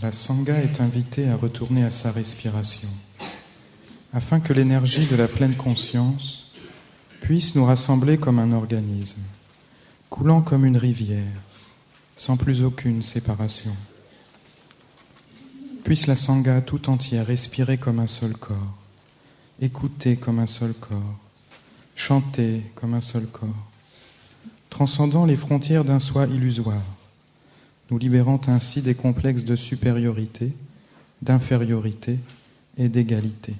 la Sangha est invitée à retourner à sa respiration, afin que l'énergie de la pleine conscience puisse nous rassembler comme un organisme, coulant comme une rivière, sans plus aucune séparation. Puisse la Sangha tout entière respirer comme un seul corps, écouter comme un seul corps, chanter comme un seul corps, transcendant les frontières d'un soi illusoire, nous libérant ainsi des complexes de supériorité, d'infériorité et d'égalité.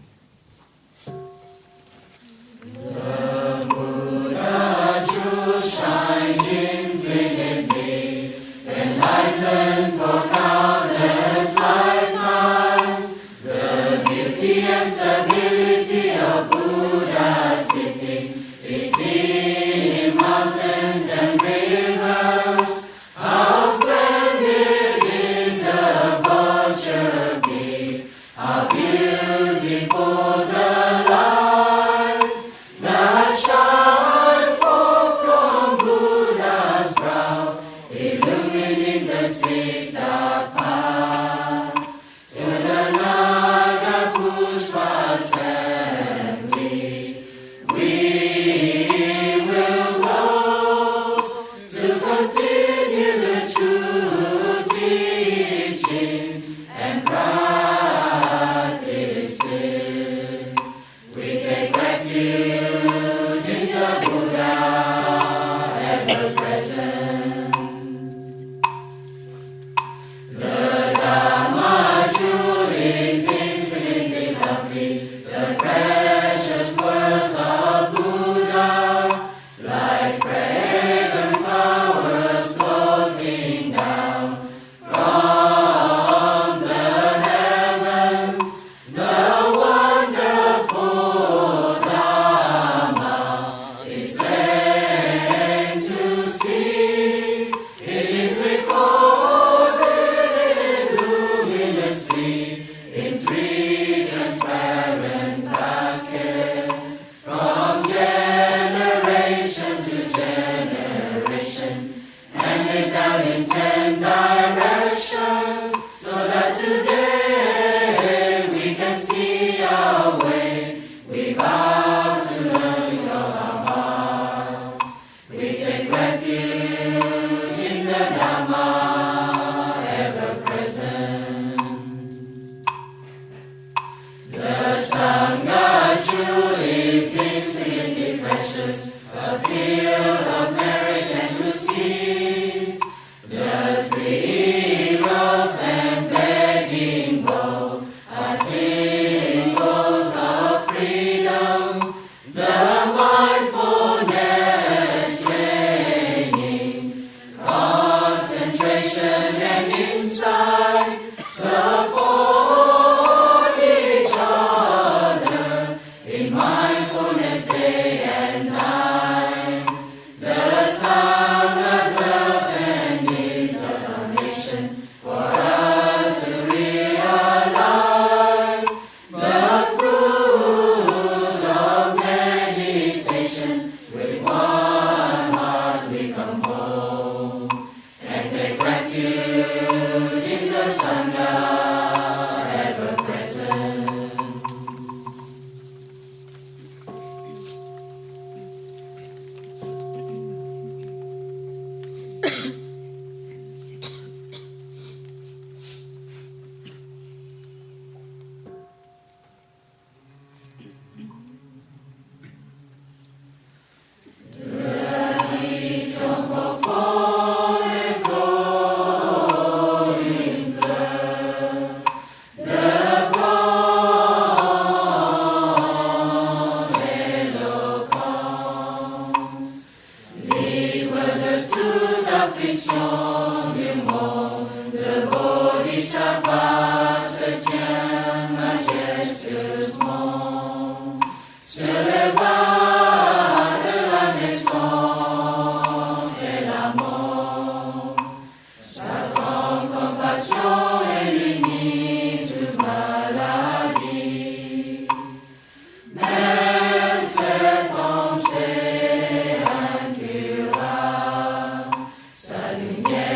Lumière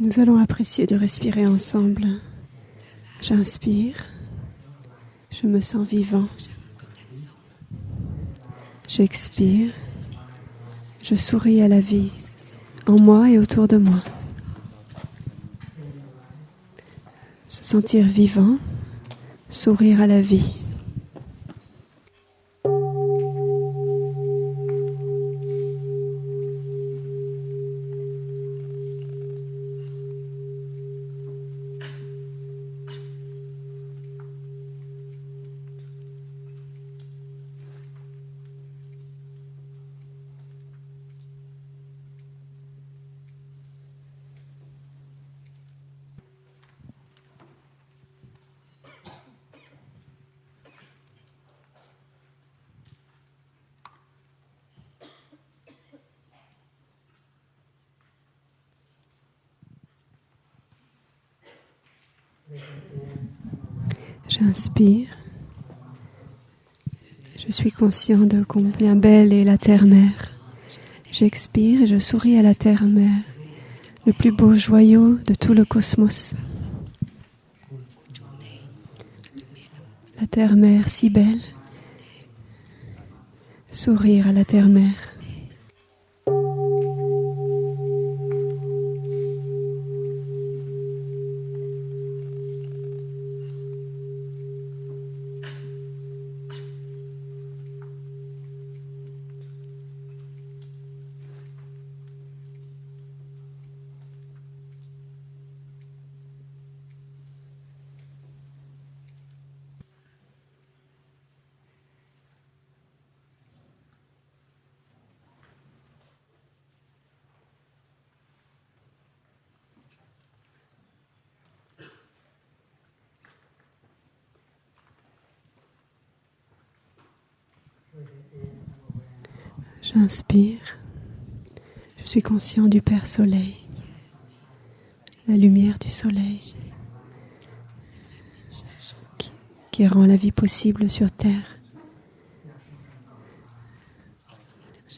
Nous allons apprécier de respirer ensemble. J'inspire, je me sens vivant. J'expire, je souris à la vie, en moi et autour de moi. Se sentir vivant, sourire à la vie. J'inspire. Je suis conscient de combien belle est la terre-mère. J'expire et je souris à la terre-mère, le plus beau joyau de tout le cosmos. La terre-mère si belle. Sourire à la terre-mère. J'inspire. Je suis conscient du Père Soleil, la lumière du soleil qui rend la vie possible sur Terre.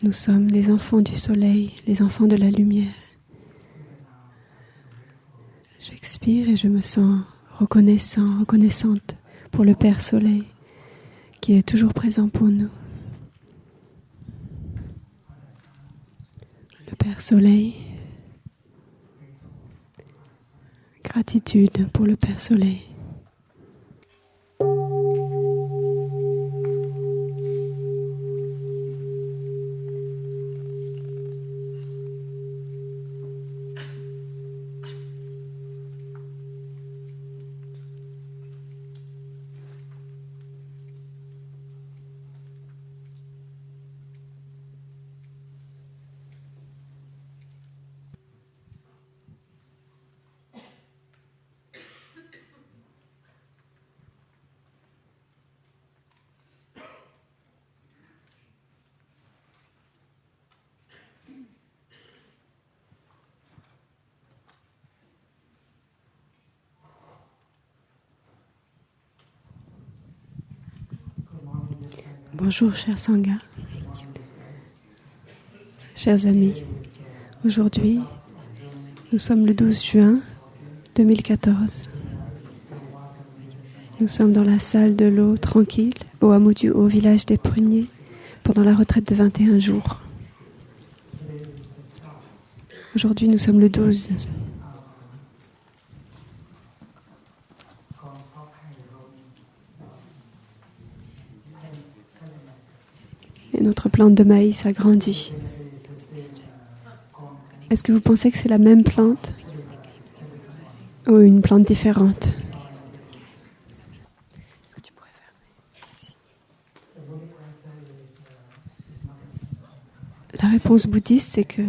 Nous sommes les enfants du soleil, les enfants de la lumière. J'expire et je me sens reconnaissant, reconnaissante pour le Père Soleil qui est toujours présent pour nous. Le Père Soleil, gratitude pour le Père Soleil. Bonjour chers Sangha, chers amis. Aujourd'hui, nous sommes le 12 juin 2014. Nous sommes dans la salle de l'eau tranquille au hameau du Haut, village des Pruniers, pendant la retraite de 21 jours. Aujourd'hui, nous sommes le 12. Et notre plante de maïs a grandi. Est-ce que vous pensez que c'est la même plante ou une plante différente? Est-ce que tu pourrais fermer? La réponse bouddhiste, c'est que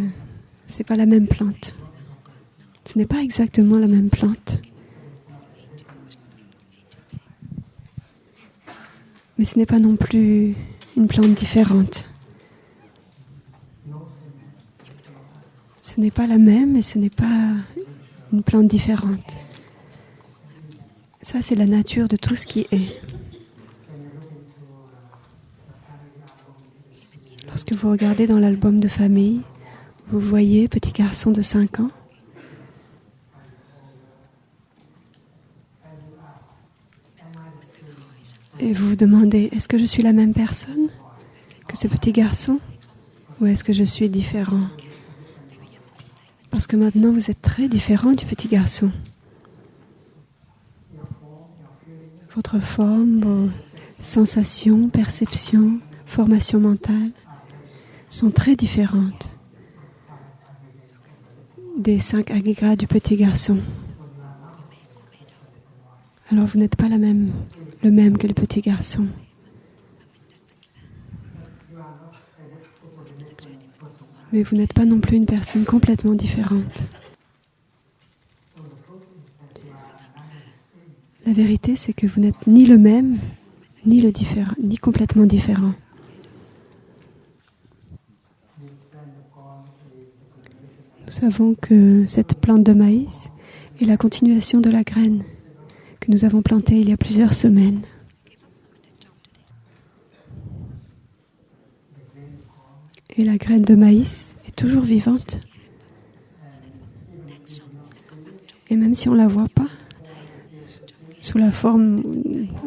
c'est pas la même plante. Ce n'est pas exactement la même plante. Mais ce n'est pas non plus une plante différente. Ce n'est pas la même et ce n'est pas une plante différente. Ça, c'est la nature de tout ce qui est. Lorsque vous regardez dans l'album de famille, vous voyez petit garçon de 5 ans. demandez, est-ce que je suis la même personne que ce petit garçon ou est-ce que je suis différent? Parce que maintenant vous êtes très différent du petit garçon. Votre forme, vos sensations, perceptions, formation mentale sont très différentes des 5 agrégats du petit garçon. Alors vous n'êtes pas le même que le petit garçon. Mais vous n'êtes pas non plus une personne complètement différente. La vérité, c'est que vous n'êtes ni le même, ni le différent, ni complètement différent. Nous savons que cette plante de maïs est la continuation de la graine que nous avons plantée il y a plusieurs semaines. Et la graine de maïs est toujours vivante. Et même si on ne la voit pas, sous la forme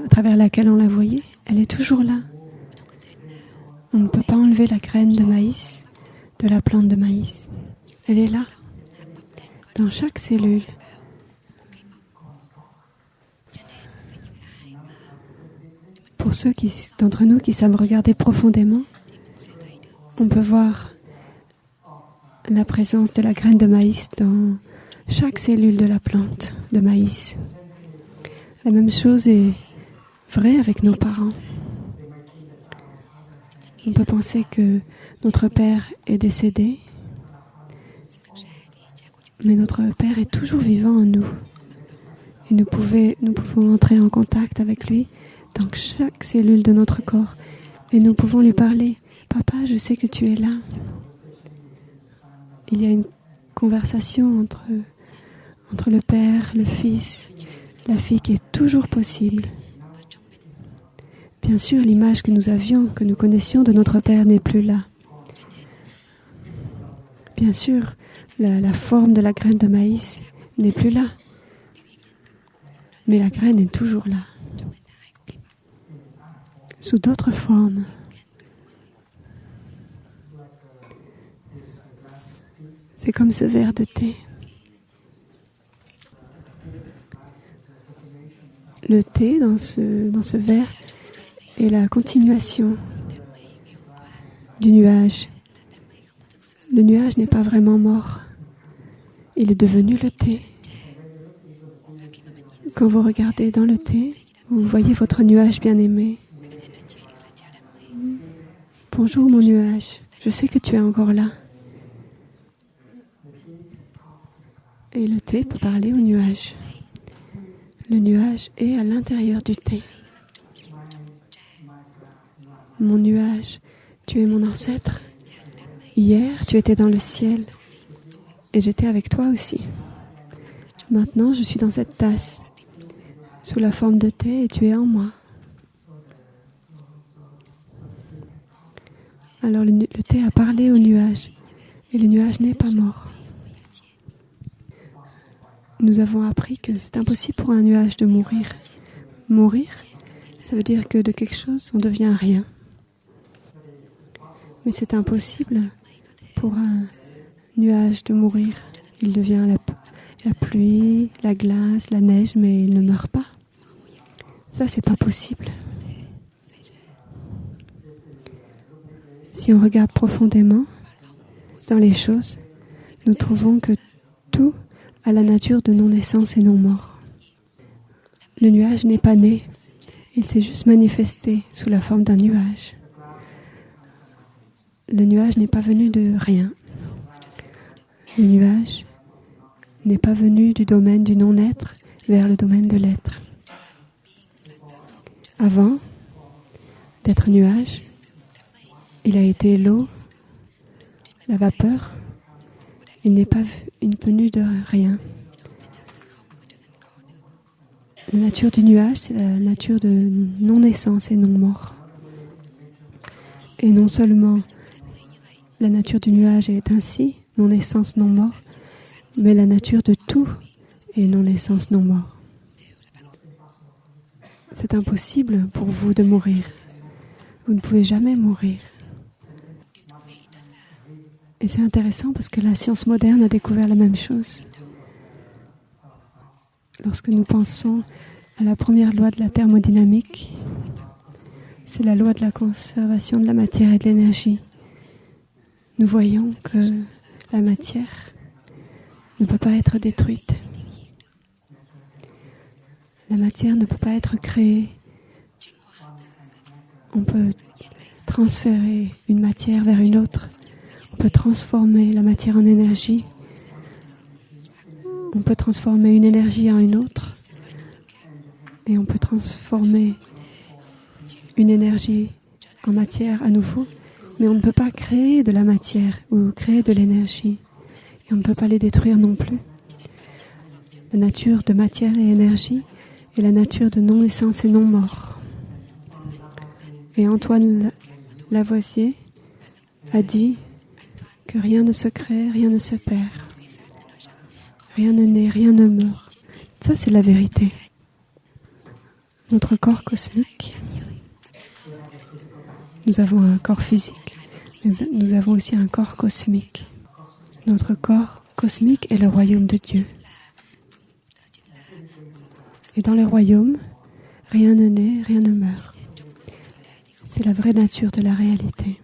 à travers laquelle on la voyait, elle est toujours là. On ne peut pas enlever la graine de maïs de la plante de maïs. Elle est là, dans chaque cellule. Pour ceux d'entre nous qui savent regarder profondément, on peut voir la présence de la graine de maïs dans chaque cellule de la plante de maïs. La même chose est vraie avec nos parents. On peut penser que notre père est décédé, mais notre père est toujours vivant en nous. Et nous pouvons entrer en contact avec lui dans chaque cellule de notre corps. Et nous pouvons lui parler. Papa, je sais que tu es là. Il y a une conversation entre le père, le fils, la fille qui est toujours possible. Bien sûr, l'image que nous avions, que nous connaissions de notre père n'est plus là. Bien sûr, la forme de la graine de maïs n'est plus là. Mais la graine est toujours là. Sous d'autres formes. C'est comme ce verre de thé. Le thé dans ce verre est la continuation du nuage. Le nuage n'est pas vraiment mort. Il est devenu le thé. Quand vous regardez dans le thé, vous voyez votre nuage bien-aimé. Bonjour mon nuage, je sais que tu es encore là. Et le thé peut parler au nuage. Le nuage est à l'intérieur du thé. Mon nuage, tu es mon ancêtre. Hier, tu étais dans le ciel et j'étais avec toi aussi. Maintenant, je suis dans cette tasse, sous la forme de thé et tu es en moi. Alors le thé a parlé au nuage et le nuage n'est pas mort. Nous avons appris que c'est impossible pour un nuage de mourir. Mourir, ça veut dire que de quelque chose, on devient rien. Mais c'est impossible pour un nuage de mourir. Il devient la pluie, la glace, la neige, mais il ne meurt pas. Ça, c'est pas possible. Si on regarde profondément dans les choses, nous trouvons que tout a la nature de non-naissance et non-mort. Le nuage n'est pas né, il s'est juste manifesté sous la forme d'un nuage. Le nuage n'est pas venu de rien. Le nuage n'est pas venu du domaine du non-être vers le domaine de l'être. Avant d'être nuage, il a été l'eau, la vapeur. Il n'est pas venu de rien. La nature du nuage, c'est la nature de non-naissance et non-mort. Et non seulement la nature du nuage est ainsi, non-naissance, non-mort, mais la nature de tout est non-naissance, non-mort. C'est impossible pour vous de mourir. Vous ne pouvez jamais mourir. Et c'est intéressant parce que la science moderne a découvert la même chose. Lorsque nous pensons à la première loi de la thermodynamique, c'est la loi de la conservation de la matière et de l'énergie. Nous voyons que la matière ne peut pas être détruite. La matière ne peut pas être créée. On peut transférer une matière vers une autre. On peut transformer la matière en énergie. On peut transformer une énergie en une autre. Et on peut transformer une énergie en matière à nouveau. Mais on ne peut pas créer de la matière ou créer de l'énergie. Et on ne peut pas les détruire non plus. La nature de matière et énergie est la nature de non-naissance et non-mort. Et Antoine Lavoisier a dit que rien ne se crée, rien ne se perd. Rien ne naît, rien ne meurt. Ça, c'est la vérité. Notre corps cosmique, nous avons un corps physique, mais nous avons aussi un corps cosmique. Notre corps cosmique est le royaume de Dieu. Et dans le royaume, rien ne naît, rien ne meurt. C'est la vraie nature de la réalité.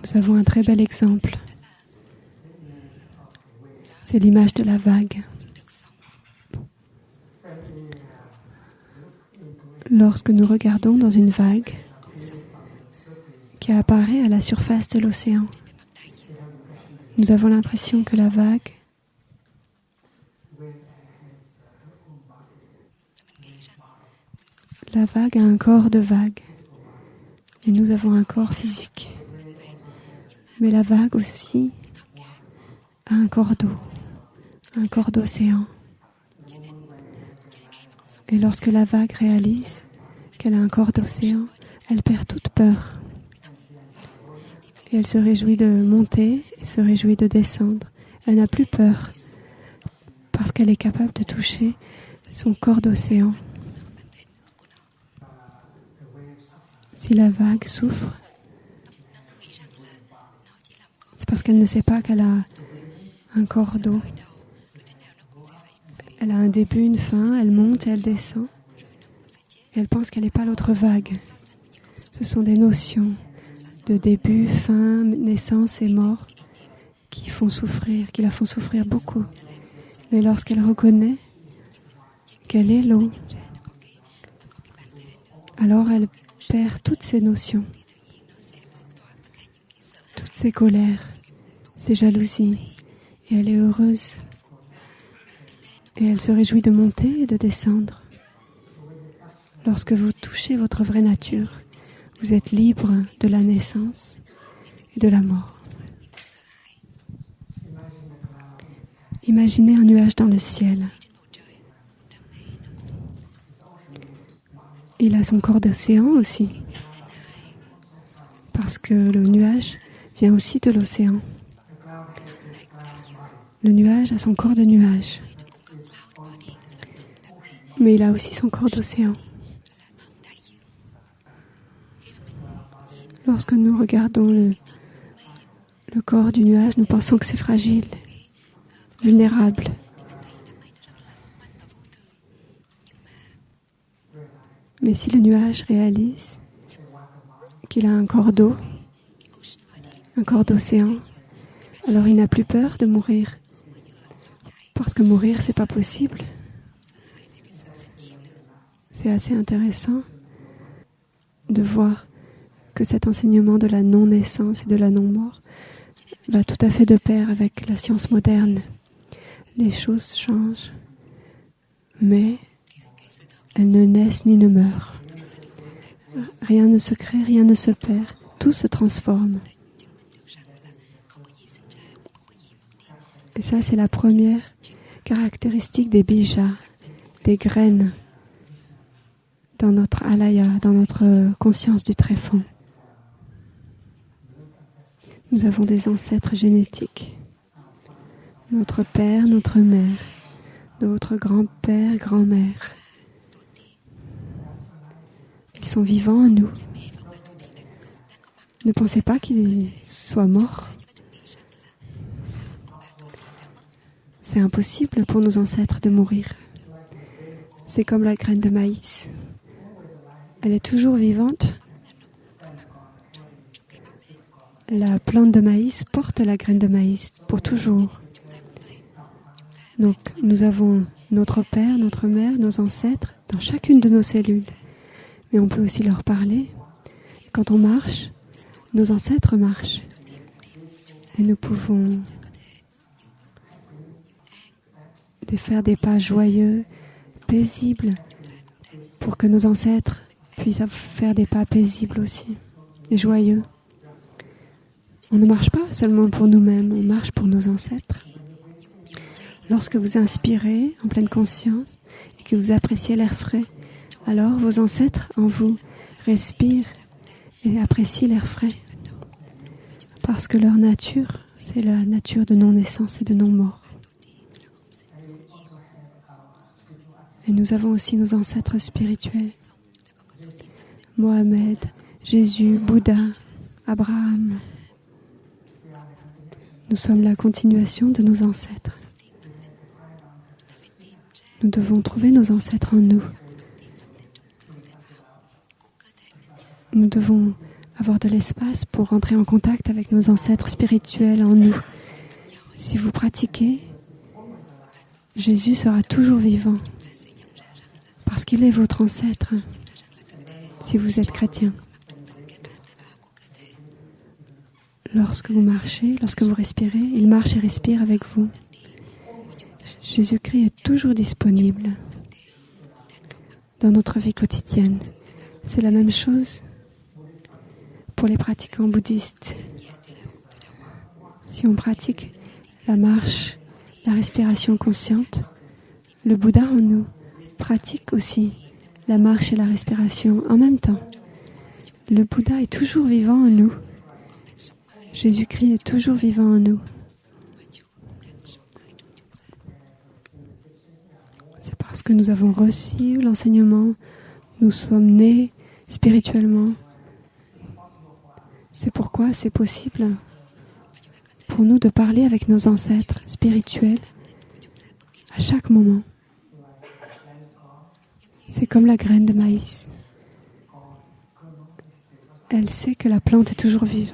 Nous avons un très bel exemple. C'est l'image de la vague. Lorsque nous regardons dans une vague qui apparaît à la surface de l'océan, nous avons l'impression que la vague a un corps de vague et nous avons un corps physique. Mais la vague aussi a un corps d'eau, un corps d'océan. Et lorsque la vague réalise qu'elle a un corps d'océan, elle perd toute peur. Et elle se réjouit de monter et se réjouit de descendre. Elle n'a plus peur parce qu'elle est capable de toucher son corps d'océan. Si la vague souffre, c'est parce qu'elle ne sait pas qu'elle a un corps d'eau. Elle a un début, une fin, elle monte et elle descend. Et elle pense qu'elle n'est pas l'autre vague. Ce sont des notions de début, fin, naissance et mort qui la font souffrir beaucoup. Mais lorsqu'elle reconnaît qu'elle est l'eau, alors elle perd toutes ces notions, toutes ces colères, ces jalousies, et elle est heureuse. Et elle se réjouit de monter et de descendre. Lorsque vous touchez votre vraie nature, vous êtes libre de la naissance et de la mort. Imaginez un nuage dans le ciel. Il a son corps d'océan aussi, parce que le nuage vient aussi de l'océan. Le nuage a son corps de nuage. Mais il a aussi son corps d'océan. Lorsque nous regardons le corps du nuage, nous pensons que c'est fragile, vulnérable. Mais si le nuage réalise qu'il a un corps d'eau, un corps d'océan, alors il n'a plus peur de mourir. Parce que mourir, c'est pas possible. C'est assez intéressant de voir que cet enseignement de la non-naissance et de la non-mort va tout à fait de pair avec la science moderne. Les choses changent, mais elles ne naissent ni ne meurent. Rien ne se crée, rien ne se perd, tout se transforme. Et ça, c'est la première caractéristique des bija, des graines dans notre alaya, dans notre conscience du tréfonds. Nous avons des ancêtres génétiques. Notre père, notre mère, de votre grand-père, grand-mère. Ils sont vivants en nous. Ne pensez pas qu'ils soient morts. C'est impossible pour nos ancêtres de mourir. C'est comme la graine de maïs. Elle est toujours vivante. La plante de maïs porte la graine de maïs pour toujours. Donc, nous avons notre père, notre mère, nos ancêtres dans chacune de nos cellules. Mais on peut aussi leur parler. Quand on marche, nos ancêtres marchent. Et nous pouvons faire des pas joyeux, paisibles, pour que nos ancêtres puissent faire des pas paisibles aussi, et joyeux. On ne marche pas seulement pour nous-mêmes, on marche pour nos ancêtres. Lorsque vous inspirez en pleine conscience et que vous appréciez l'air frais, alors vos ancêtres en vous respirent et apprécient l'air frais. Parce que leur nature, c'est la nature de non-naissance et de non-mort. Et nous avons aussi nos ancêtres spirituels. Mohamed, Jésus, Bouddha, Abraham. Nous sommes la continuation de nos ancêtres. Nous devons trouver nos ancêtres en nous. Nous devons avoir de l'espace pour rentrer en contact avec nos ancêtres spirituels en nous. Si vous pratiquez, Jésus sera toujours vivant. Parce qu'il est votre ancêtre, si vous êtes chrétien. Lorsque vous marchez, lorsque vous respirez, il marche et respire avec vous. Jésus-Christ est toujours disponible dans notre vie quotidienne. C'est la même chose pour les pratiquants bouddhistes. Si on pratique la marche, la respiration consciente, le Bouddha en nous pratique aussi la marche et la respiration en même temps. Le Bouddha est toujours vivant en nous. Jésus-Christ est toujours vivant en nous. C'est parce que nous avons reçu l'enseignement, nous sommes nés spirituellement. C'est pourquoi c'est possible pour nous de parler avec nos ancêtres spirituels à chaque moment. C'est comme la graine de maïs. Elle sait que la plante est toujours vivante.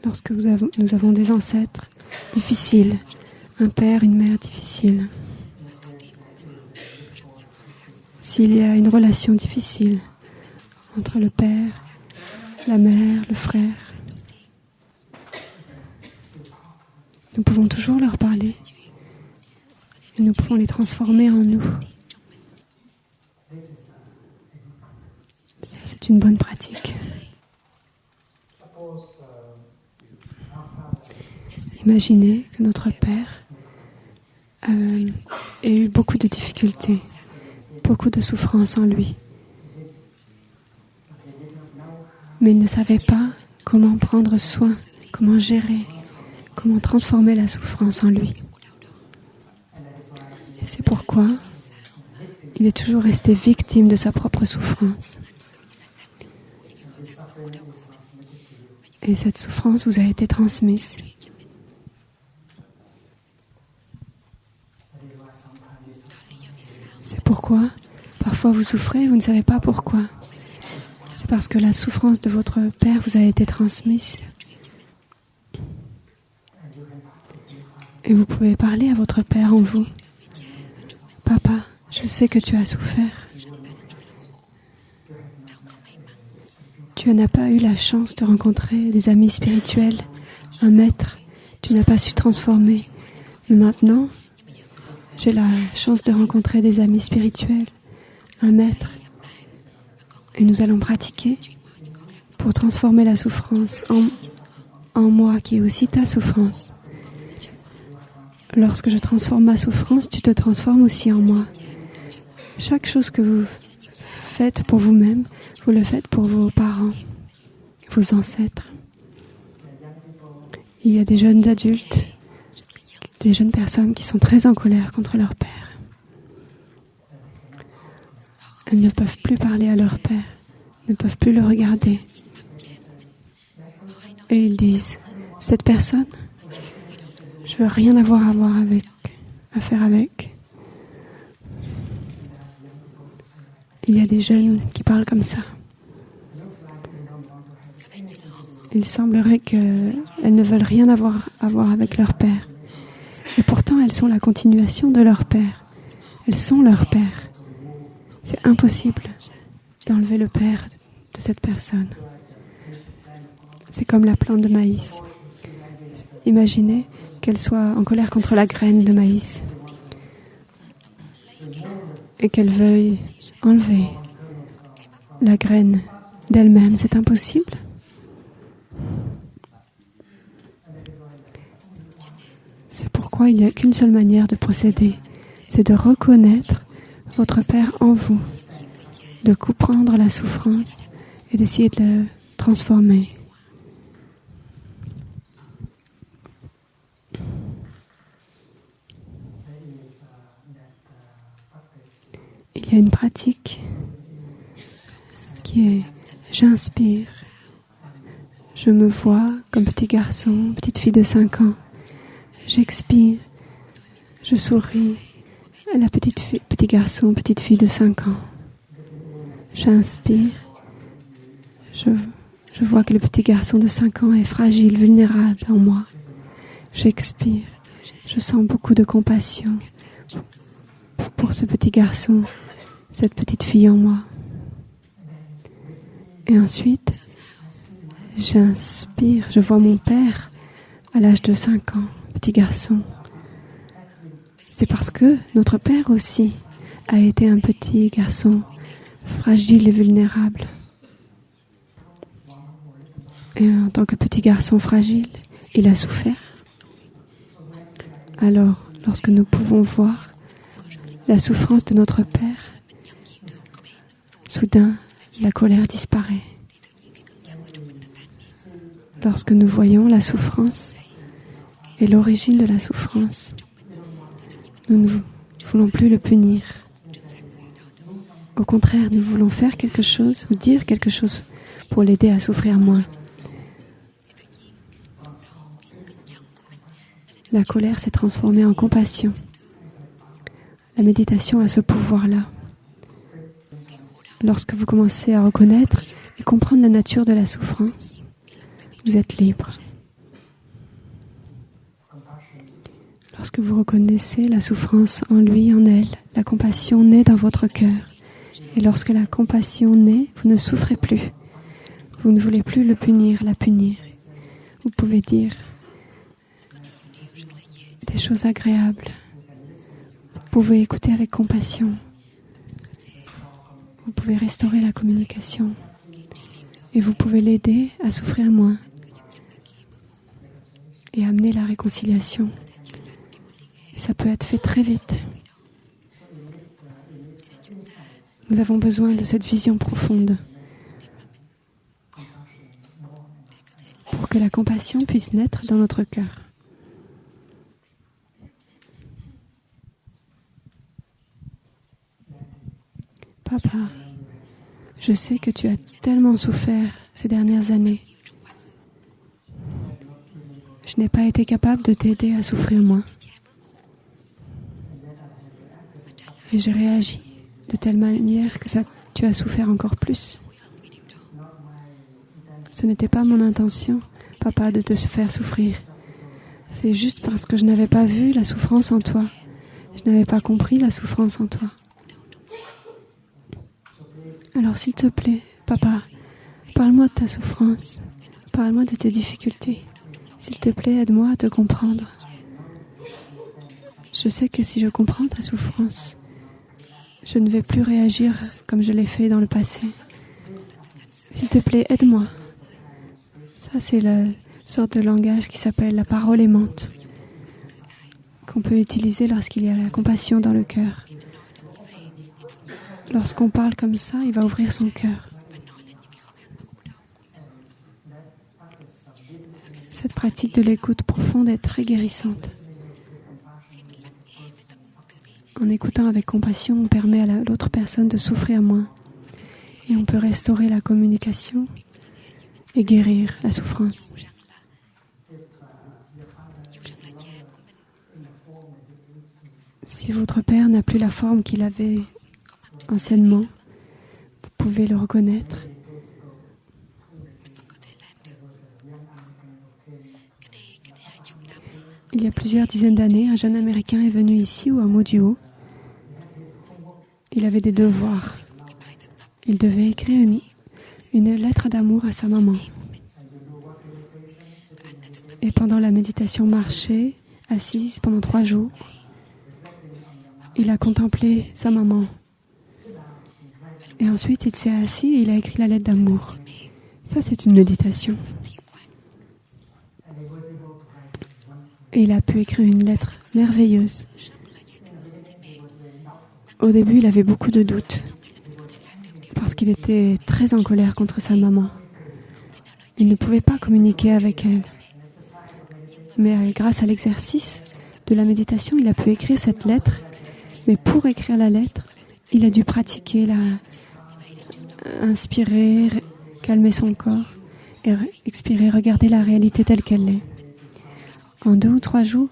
Lorsque nous avons des ancêtres difficiles, un père, une mère difficile, s'il y a une relation difficile entre le père, la mère, le frère, nous pouvons toujours leur parler. Et nous pouvons les transformer en nous. Ça, c'est une bonne pratique. Imaginez que notre Père ait eu beaucoup de difficultés, beaucoup de souffrances en lui. Mais il ne savait pas comment prendre soin, comment gérer, comment transformer la souffrance en lui. Et c'est pourquoi il est toujours resté victime de sa propre souffrance. Et cette souffrance vous a été transmise. C'est pourquoi parfois vous souffrez et vous ne savez pas pourquoi. C'est parce que la souffrance de votre père vous a été transmise. Et vous pouvez parler à votre père en vous. Papa, je sais que tu as souffert. Tu n'as pas eu la chance de rencontrer des amis spirituels, un maître. Tu n'as pas su transformer. Mais maintenant, j'ai la chance de rencontrer des amis spirituels, un maître. Et nous allons pratiquer pour transformer la souffrance en moi, qui est aussi ta souffrance. Lorsque je transforme ma souffrance, tu te transformes aussi en moi. Chaque chose que vous faites pour vous-même, vous le faites pour vos parents, vos ancêtres. Il y a des jeunes adultes des jeunes personnes qui sont très en colère contre leur père. Elles ne peuvent plus parler à leur père, ne peuvent plus le regarder. Et ils disent, cette personne, je veux rien avoir à faire avec. Il y a des jeunes qui parlent comme ça. Il semblerait qu'elles ne veulent rien avoir avec leur père. Et pourtant, elles sont la continuation de leur père. Elles sont leur père. C'est impossible d'enlever le père de cette personne. C'est comme la plante de maïs. Imaginez qu'elle soit en colère contre la graine de maïs et qu'elle veuille enlever la graine d'elle-même. C'est impossible. C'est pourquoi il n'y a qu'une seule manière de procéder, c'est de reconnaître votre Père en vous, de comprendre la souffrance et d'essayer de la transformer. Il y a une pratique qui est j'inspire, je me vois comme petit garçon, petite fille de 5 ans. J'expire, je souris à la petit garçon, petite fille de 5 ans. J'inspire, je vois que le petit garçon de 5 ans est fragile, vulnérable en moi. J'expire, je sens beaucoup de compassion pour ce petit garçon, cette petite fille en moi. Et ensuite, j'inspire, je vois mon père à l'âge de 5 ans, petit garçon. C'est parce que notre père aussi a été un petit garçon fragile et vulnérable. Et en tant que petit garçon fragile, il a souffert. Alors, lorsque nous pouvons voir la souffrance de notre père, soudain, la colère disparaît. Lorsque nous voyons la souffrance et l'origine de la souffrance, nous ne voulons plus le punir. Au contraire, nous voulons faire quelque chose ou dire quelque chose pour l'aider à souffrir moins. La colère s'est transformée en compassion. La méditation a ce pouvoir-là. Lorsque vous commencez à reconnaître et comprendre la nature de la souffrance, vous êtes libre. Lorsque vous reconnaissez la souffrance en lui, en elle, la compassion naît dans votre cœur. Et lorsque la compassion naît, vous ne souffrez plus. Vous ne voulez plus le punir, la punir. Vous pouvez dire des choses agréables. Vous pouvez écouter avec compassion. Vous pouvez restaurer la communication. Et vous pouvez l'aider à souffrir moins. Et amener la réconciliation. Et ça peut être fait très vite. Nous avons besoin de cette vision profonde pour que la compassion puisse naître dans notre cœur. Papa, je sais que tu as tellement souffert ces dernières années. Je n'ai pas été capable de t'aider à souffrir moins. Et j'ai réagi de telle manière que tu as souffert encore plus. Ce n'était pas mon intention, papa, de te faire souffrir. C'est juste parce que je n'avais pas vu la souffrance en toi. Je n'avais pas compris la souffrance en toi. Alors s'il te plaît, papa, parle-moi de ta souffrance. Parle-moi de tes difficultés. S'il te plaît, aide-moi à te comprendre. Je sais que si je comprends ta souffrance, je ne vais plus réagir comme je l'ai fait dans le passé. S'il te plaît, aide-moi. Ça, c'est la sorte de langage qui s'appelle la parole aimante, qu'on peut utiliser lorsqu'il y a la compassion dans le cœur. Lorsqu'on parle comme ça, il va ouvrir son cœur. Cette pratique de l'écoute profonde est très guérissante. En écoutant avec compassion, on permet à l'autre personne de souffrir moins. Et on peut restaurer la communication et guérir la souffrance. Si votre père n'a plus la forme qu'il avait anciennement, vous pouvez le reconnaître. Il y a plusieurs dizaines d'années, un jeune Américain est venu ici au hameau du Haut. Il avait des devoirs. Il devait écrire une lettre d'amour à sa maman. Et pendant la méditation marchée, assise pendant 3 jours, il a contemplé sa maman. Et ensuite, il s'est assis et il a écrit la lettre d'amour. Ça, c'est une méditation. Et il a pu écrire une lettre merveilleuse. Au début, il avait beaucoup de doutes parce qu'il était très en colère contre sa maman. Il ne pouvait pas communiquer avec elle. Mais grâce à l'exercice de la méditation, il a pu écrire cette lettre. Mais pour écrire la lettre, il a dû pratiquer, inspirer, calmer son corps et expirer, regarder la réalité telle qu'elle est. En 2 ou 3 jours,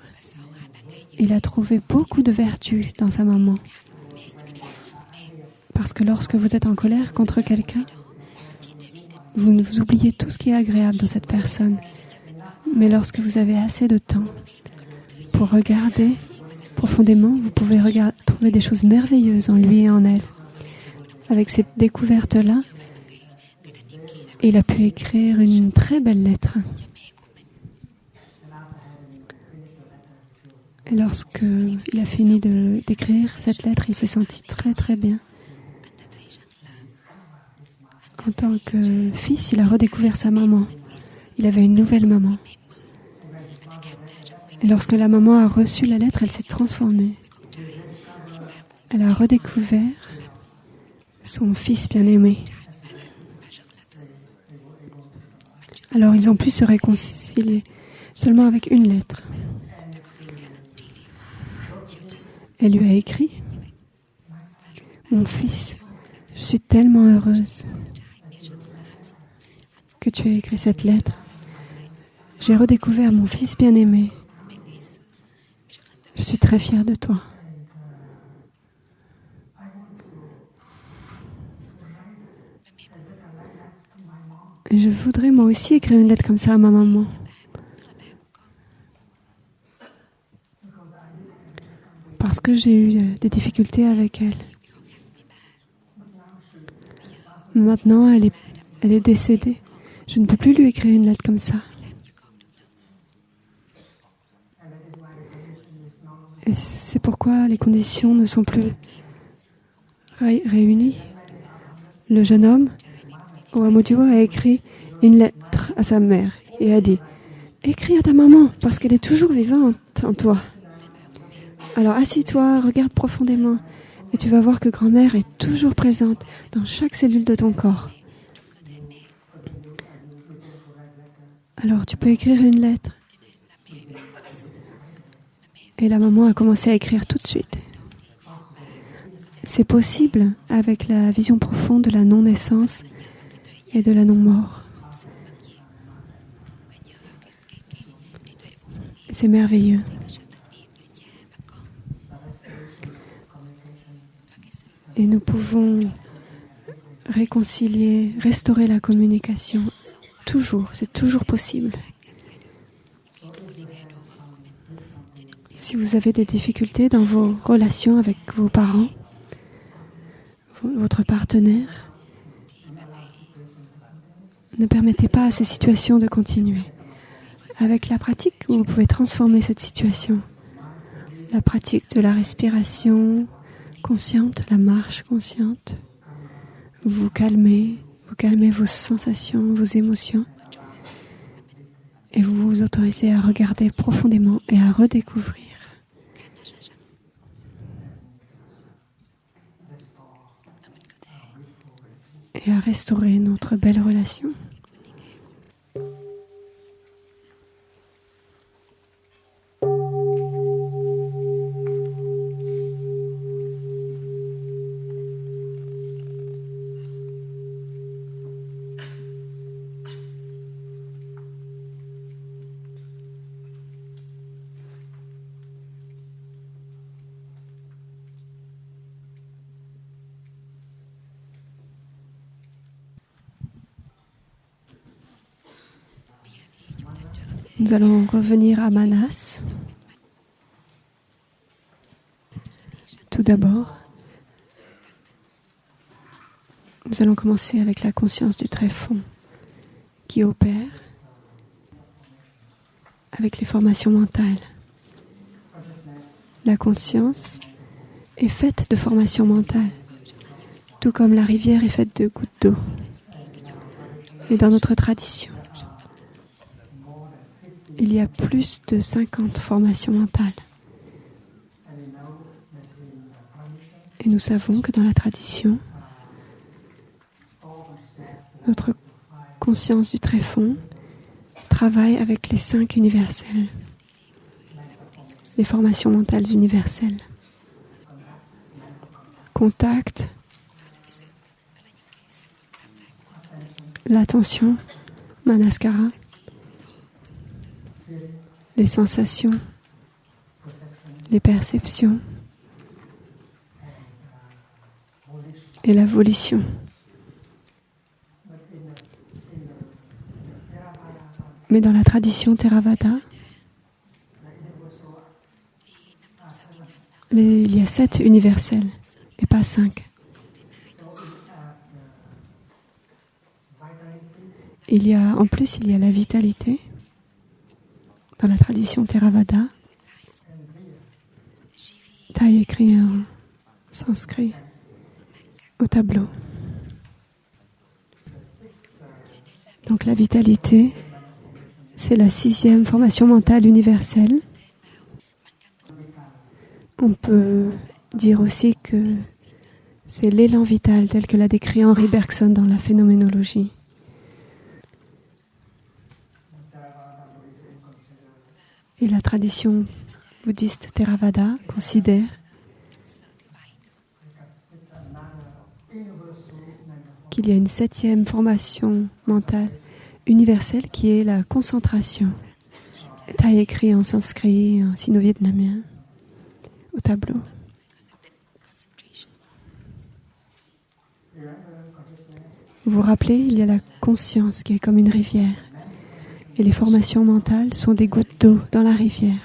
il a trouvé beaucoup de vertus dans sa maman. Parce que lorsque vous êtes en colère contre quelqu'un, vous oubliez tout ce qui est agréable dans cette personne. Mais lorsque vous avez assez de temps pour regarder profondément, vous pouvez trouver des choses merveilleuses en lui et en elle. Avec cette découverte-là, il a pu écrire une très belle lettre. Et lorsqu'il a fini d'écrire cette lettre, il s'est senti très très bien. En tant que fils, il a redécouvert sa maman. Il avait une nouvelle maman. Et lorsque la maman a reçu la lettre, elle s'est transformée. Elle a redécouvert son fils bien-aimé. Alors ils ont pu se réconcilier seulement avec une lettre. Elle lui a écrit « Mon fils, je suis tellement heureuse que tu aies écrit cette lettre. J'ai redécouvert mon fils bien-aimé. Je suis très fière de toi. » Et je voudrais moi aussi écrire une lettre comme ça à ma maman. Parce que j'ai eu des difficultés avec elle. Maintenant, elle est décédée. Je ne peux plus lui écrire une lettre comme ça. Et c'est pourquoi les conditions ne sont plus réunies. Le jeune homme, au hameau du Haut, a écrit une lettre à sa mère et a dit « Écris à ta maman, parce qu'elle est toujours vivante en toi. Alors assis-toi, regarde profondément, et tu vas voir que grand-mère est toujours présente dans chaque cellule de ton corps. » Alors tu peux écrire une lettre. Et la maman a commencé à écrire tout de suite. C'est possible avec la vision profonde de la non-naissance et de la non-mort. C'est merveilleux. Et nous pouvons réconcilier, restaurer la communication. Toujours, c'est toujours possible. Si vous avez des difficultés dans vos relations avec vos parents, votre partenaire, ne permettez pas à ces situations de continuer. Avec la pratique, vous pouvez transformer cette situation. La pratique de la respiration consciente, la marche consciente. Vous calmez vos sensations, vos émotions. Et vous vous autorisez à regarder profondément et à redécouvrir. Et à restaurer notre belle relation. Nous allons revenir à Manas. Tout d'abord, nous allons commencer avec la conscience du tréfonds qui opère avec les formations mentales. La conscience est faite de formations mentales, tout comme la rivière est faite de gouttes d'eau. Et dans notre tradition, il y a plus de 50 formations mentales. Et nous savons que dans la tradition, notre conscience du tréfonds travaille avec les 5 universels, les formations mentales universelles. Contact, l'attention, manaskara, les sensations, les perceptions et la volition. Mais dans la tradition Theravada, il y a 7 universels et pas 5. En plus, il y a la vitalité. Dans la tradition Theravada, Thai écrit en sanskrit au tableau. Donc la vitalité, c'est la 6e formation mentale universelle. On peut dire aussi que c'est l'élan vital tel que l'a décrit Henri Bergson dans la phénoménologie. Et la tradition bouddhiste Theravada considère qu'il y a une 7e formation mentale universelle qui est la concentration. Thai écrit en sanskrit, en sino-vietnamien, au tableau. Vous vous rappelez, il y a la conscience qui est comme une rivière. Et les formations mentales sont des gouttes d'eau dans la rivière.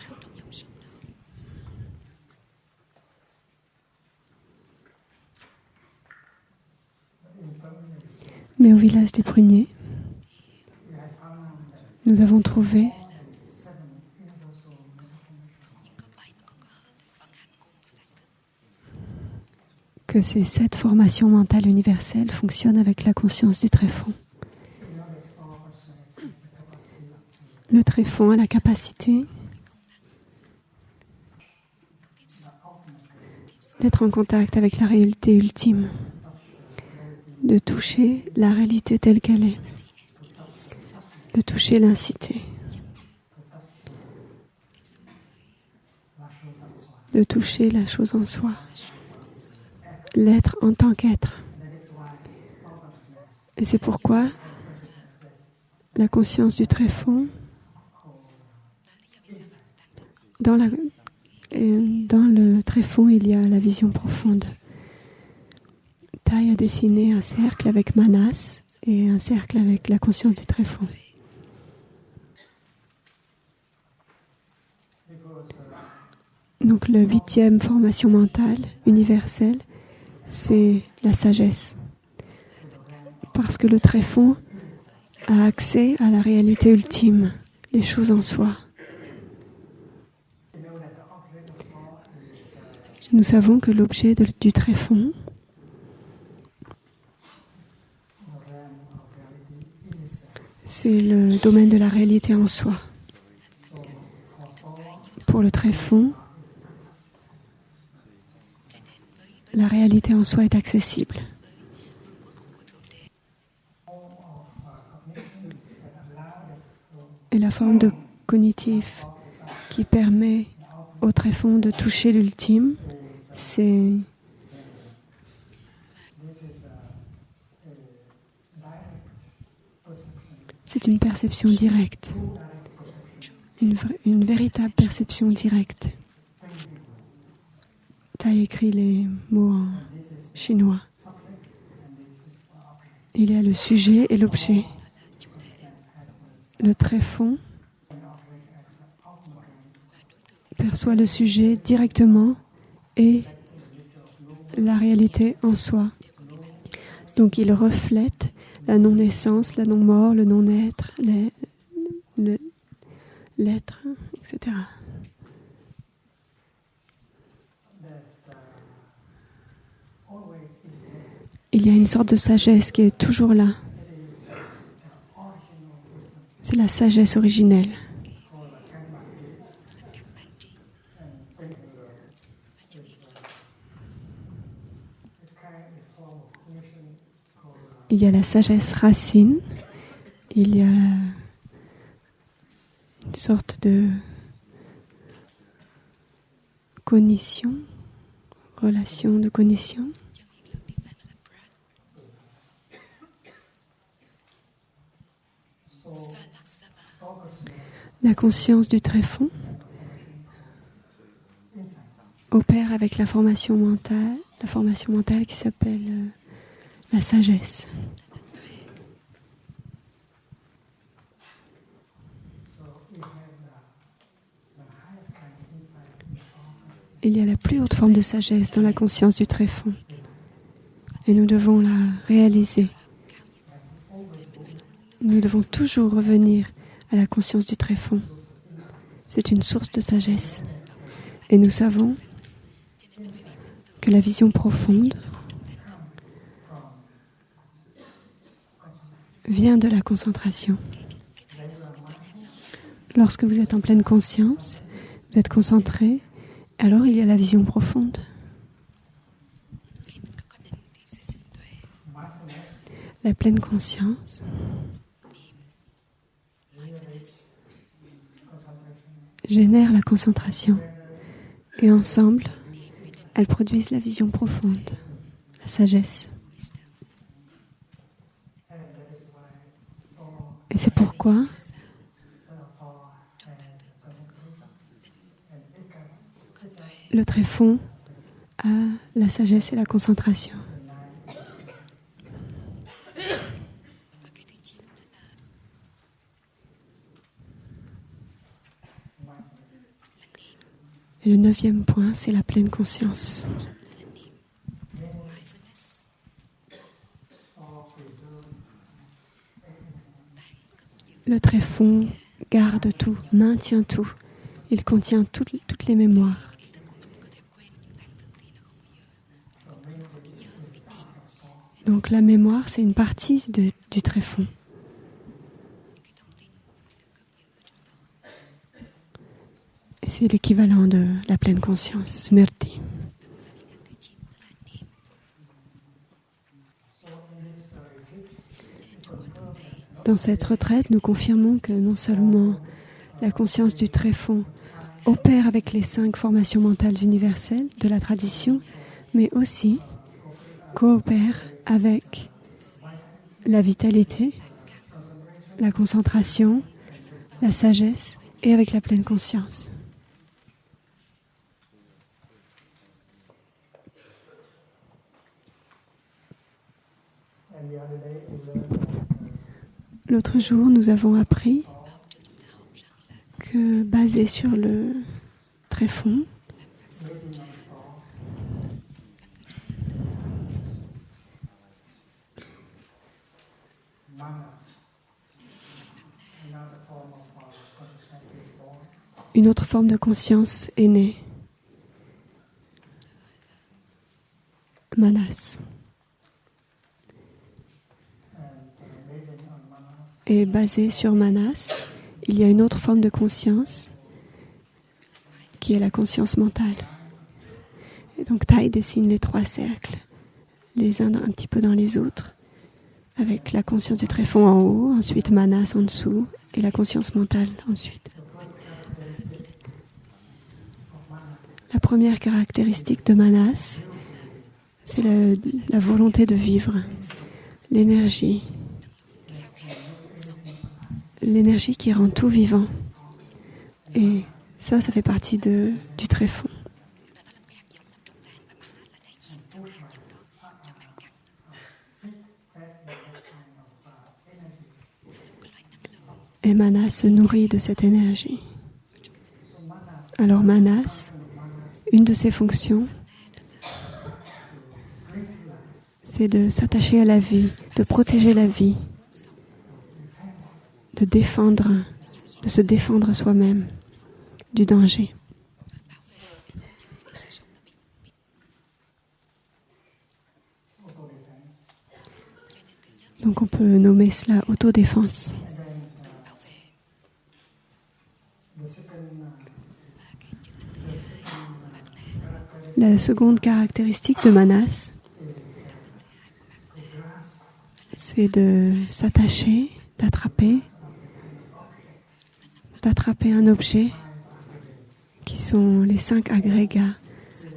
Mais au village des pruniers, nous avons trouvé que ces 7 formations mentales universelles fonctionnent avec la conscience du tréfonds. Le tréfonds a la capacité d'être en contact avec la réalité ultime, de toucher la réalité telle qu'elle est, de toucher l'incité, de toucher la chose en soi, l'être en tant qu'être. Et c'est pourquoi la conscience du tréfonds, dans le tréfonds, il y a la vision profonde. Thai a dessiné un cercle avec Manas et un cercle avec la conscience du tréfonds. Donc, la 8e formation mentale universelle, c'est la sagesse. Parce que le tréfonds a accès à la réalité ultime, les choses en soi. Nous savons que l'objet du tréfonds c'est le domaine de la réalité en soi. Pour le tréfonds, la réalité en soi est accessible. Et la forme de cognitif qui permet au tréfonds de toucher l'ultime, c'est une perception directe, une véritable perception directe. Thai écrit les mots en chinois. Il y a le sujet et l'objet. Le tréfonds perçoit le sujet directement et la réalité en soi. Donc il reflète la non-naissance, la non-mort, le non-être, l'être, etc. Il y a une sorte de sagesse qui est toujours là. C'est la sagesse originelle. Il y a la sagesse racine, il y a une sorte de cognition, relation de cognition. La conscience du tréfonds opère avec la formation mentale qui s'appelle la sagesse. Il y a la plus haute forme de sagesse dans la conscience du tréfonds. Et nous devons la réaliser. Nous devons toujours revenir à la conscience du tréfonds. C'est une source de sagesse. Et nous savons que la vision profonde vient de la concentration. Lorsque vous êtes en pleine conscience, vous êtes concentré, alors il y a la vision profonde. La pleine conscience génère la concentration. Et ensemble, elles produisent la vision profonde, la sagesse. Et c'est pourquoi le tréfonds a la sagesse et la concentration. Et le 9e point, c'est la pleine conscience. Le tréfonds garde tout, maintient tout. Il contient toutes les mémoires. Donc la mémoire, c'est une partie du tréfonds. Et c'est l'équivalent de la pleine conscience, Smriti. Dans cette retraite, nous confirmons que non seulement la conscience du tréfonds opère avec les 5 formations mentales universelles de la tradition, mais aussi coopère avec la vitalité, la concentration, la sagesse et avec la pleine conscience. L'autre jour, nous avons appris que, basé sur le tréfonds, une autre forme de conscience est née. Manas. Et basé sur Manas, il y a une autre forme de conscience qui est la conscience mentale. Et donc Tai dessine les 3 cercles, les uns un petit peu dans les autres, avec la conscience du tréfonds en haut, ensuite Manas en dessous, et la conscience mentale ensuite. La première caractéristique de Manas, c'est la volonté de vivre, l'énergie qui rend tout vivant. Et ça fait partie du tréfonds. Et Manas se nourrit de cette énergie. Alors Manas, une de ses fonctions, c'est de s'attacher à la vie, de protéger la vie, de se défendre soi-même du danger. Donc on peut nommer cela autodéfense. La seconde caractéristique de Manas, c'est de s'attacher, d'attraper un objet qui sont les 5 agrégats,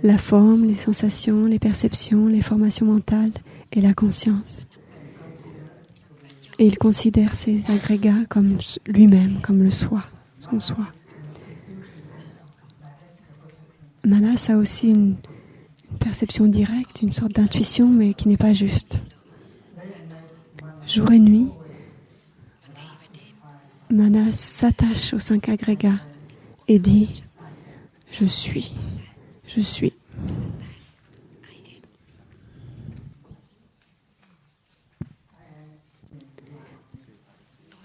la forme, les sensations, les perceptions, les formations mentales et la conscience. Et il considère ces agrégats comme lui-même, comme le soi, son soi. Manas a aussi une perception directe, une sorte d'intuition, mais qui n'est pas juste. Jour et nuit, Manas s'attache aux 5 agrégats et dit « Je suis, je suis ».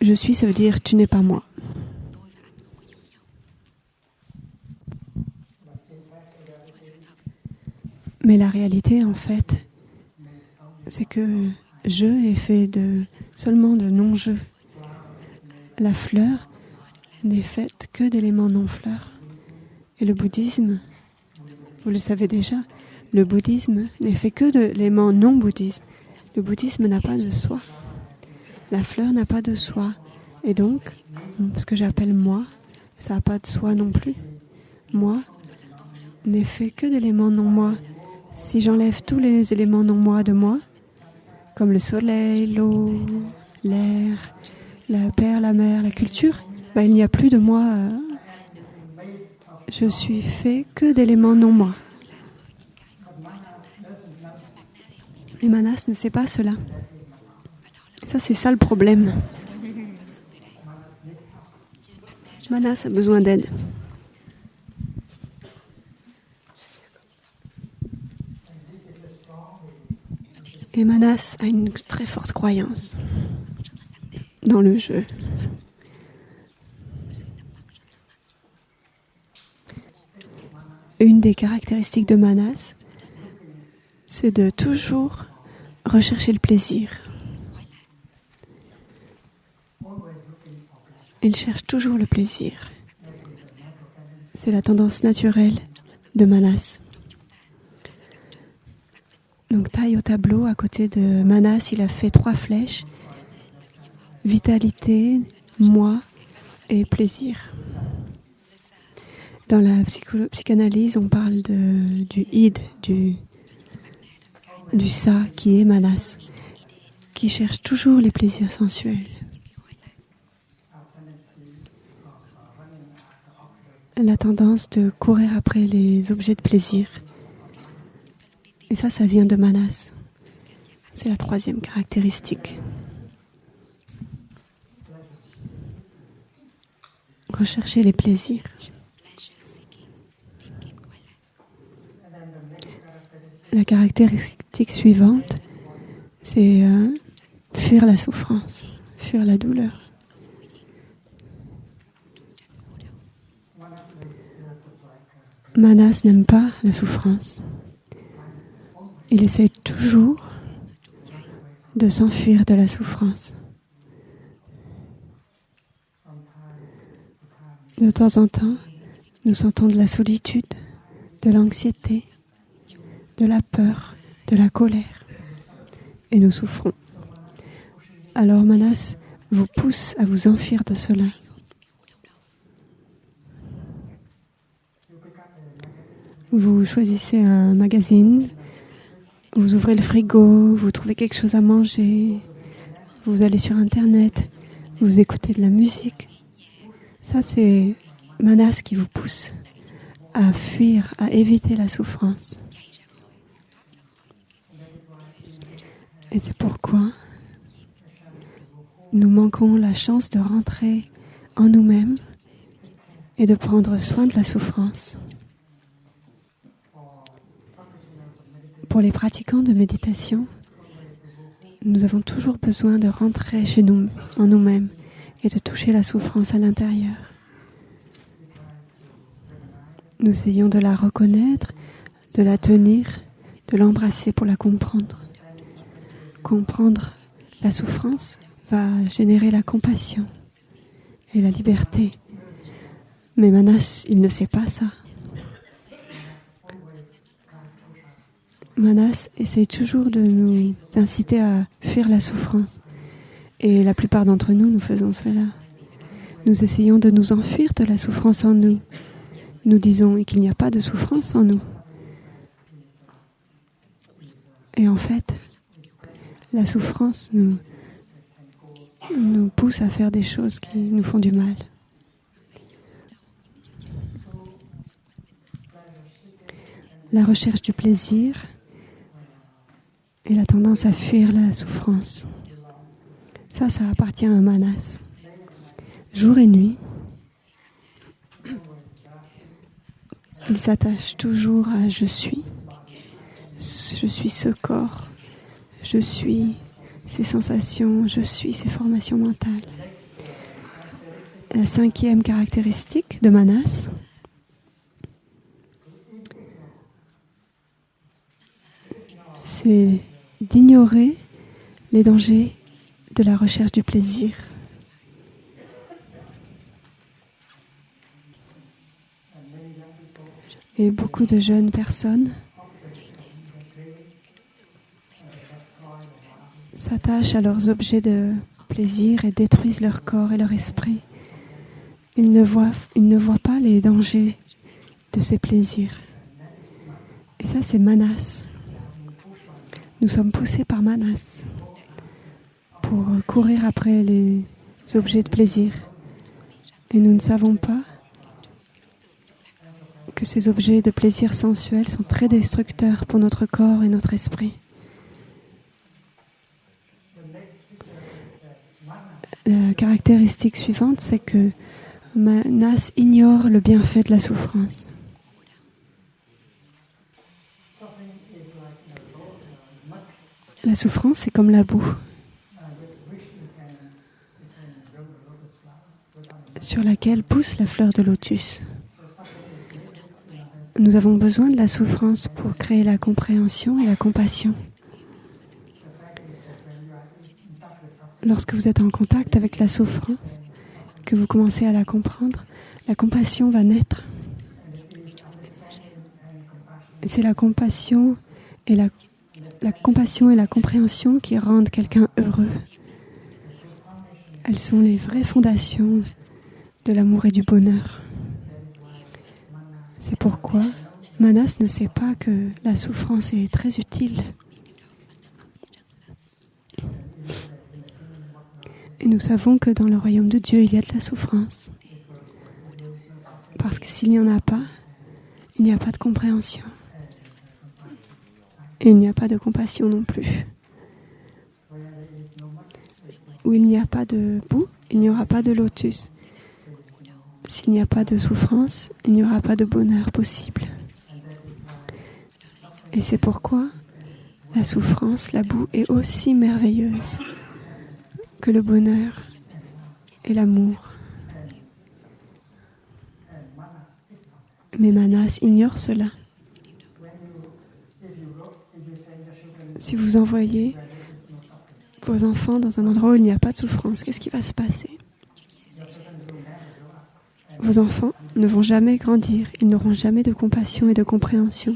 Je suis, ça veut dire tu n'es pas moi. Mais la réalité, en fait, c'est que je est fait seulement de non-je. La fleur n'est faite que d'éléments non-fleurs. Et le bouddhisme, vous le savez déjà, le bouddhisme n'est fait que d'éléments non-bouddhisme. Le bouddhisme n'a pas de soi. La fleur n'a pas de soi. Et donc, ce que j'appelle moi, ça n'a pas de soi non plus. Moi n'est fait que d'éléments non-moi. Si j'enlève tous les éléments non-moi de moi, comme le soleil, l'eau, l'air, la terre, la mer, la culture, il n'y a plus de moi. Je suis fait que d'éléments non-moi. Et Manas ne sait pas cela. Ça, c'est ça le problème. Manas a besoin d'aide. Et Manas a une très forte croyance dans le jeu. Une des caractéristiques de Manas, c'est de toujours rechercher le plaisir. Il cherche toujours le plaisir. C'est la tendance naturelle de Manas. Donc taille au tableau, à côté de Manas, il a fait 3 flèches. Vitalité, moi et plaisir. Dans la psychanalyse, on parle du id, du ça qui est Manas, qui cherche toujours les plaisirs sensuels. La tendance de courir après les objets de plaisir. Et ça vient de Manas. C'est la 3e caractéristique. Rechercher les plaisirs. La caractéristique suivante, c'est fuir la souffrance, fuir la douleur. Manas n'aime pas la souffrance. Il essaie toujours de s'enfuir de la souffrance. De temps en temps, nous sentons de la solitude, de l'anxiété, de la peur, de la colère, et nous souffrons. Alors Manas vous pousse à vous enfuir de cela. Vous choisissez un magazine, vous ouvrez le frigo, vous trouvez quelque chose à manger, vous allez sur Internet, vous écoutez de la musique. Ça, c'est Manas qui vous pousse à fuir, à éviter la souffrance. Et c'est pourquoi nous manquons la chance de rentrer en nous-mêmes et de prendre soin de la souffrance. Pour les pratiquants de méditation, nous avons toujours besoin de rentrer chez nous, en nous-mêmes, et de toucher la souffrance à l'intérieur. Nous essayons de la reconnaître, de la tenir, de l'embrasser pour la comprendre. Comprendre la souffrance va générer la compassion et la liberté. Mais Manas, il ne sait pas ça. Manas essaye toujours de nous inciter à fuir la souffrance. Et la plupart d'entre nous, nous faisons cela. Nous essayons de nous enfuir de la souffrance en nous. Nous disons qu'il n'y a pas de souffrance en nous. Et en fait, la souffrance nous pousse à faire des choses qui nous font du mal. La recherche du plaisir et la tendance à fuir la souffrance. Ça appartient à Manas. Jour et nuit, il s'attache toujours à « je suis ». Je suis ce corps, je suis ces sensations, je suis ces formations mentales. La 5e caractéristique de Manas, c'est d'ignorer les dangers de la recherche du plaisir. Et beaucoup de jeunes personnes s'attachent à leurs objets de plaisir et détruisent leur corps et leur esprit. Ils ne voient pas les dangers de ces plaisirs. Et ça, c'est Manas. Nous sommes poussés par Manas pour courir après les objets de plaisir. Et nous ne savons pas que ces objets de plaisir sensuel sont très destructeurs pour notre corps et notre esprit. La caractéristique suivante, c'est que Manas ignore le bienfait de la souffrance. La souffrance, c'est comme la boue sur laquelle pousse la fleur de lotus. Nous avons besoin de la souffrance pour créer la compréhension et la compassion. Lorsque vous êtes en contact avec la souffrance, que vous commencez à la comprendre, la compassion va naître. Et c'est la compassion et la compréhension qui rendent quelqu'un heureux. Elles sont les vraies fondations de l'amour et du bonheur. C'est pourquoi Manas ne sait pas que la souffrance est très utile. Et nous savons que dans le royaume de Dieu, il y a de la souffrance. Parce que s'il n'y en a pas, il n'y a pas de compréhension. Et il n'y a pas de compassion non plus. Où il n'y a pas de boue, il n'y aura pas de lotus. S'il n'y a pas de souffrance, il n'y aura pas de bonheur possible. Et c'est pourquoi la souffrance, la boue, est aussi merveilleuse que le bonheur et l'amour. Mais Manas ignore cela. Si vous envoyez vos enfants dans un endroit où il n'y a pas de souffrance, qu'est-ce qui va se passer ? Vos enfants ne vont jamais grandir, ils n'auront jamais de compassion et de compréhension.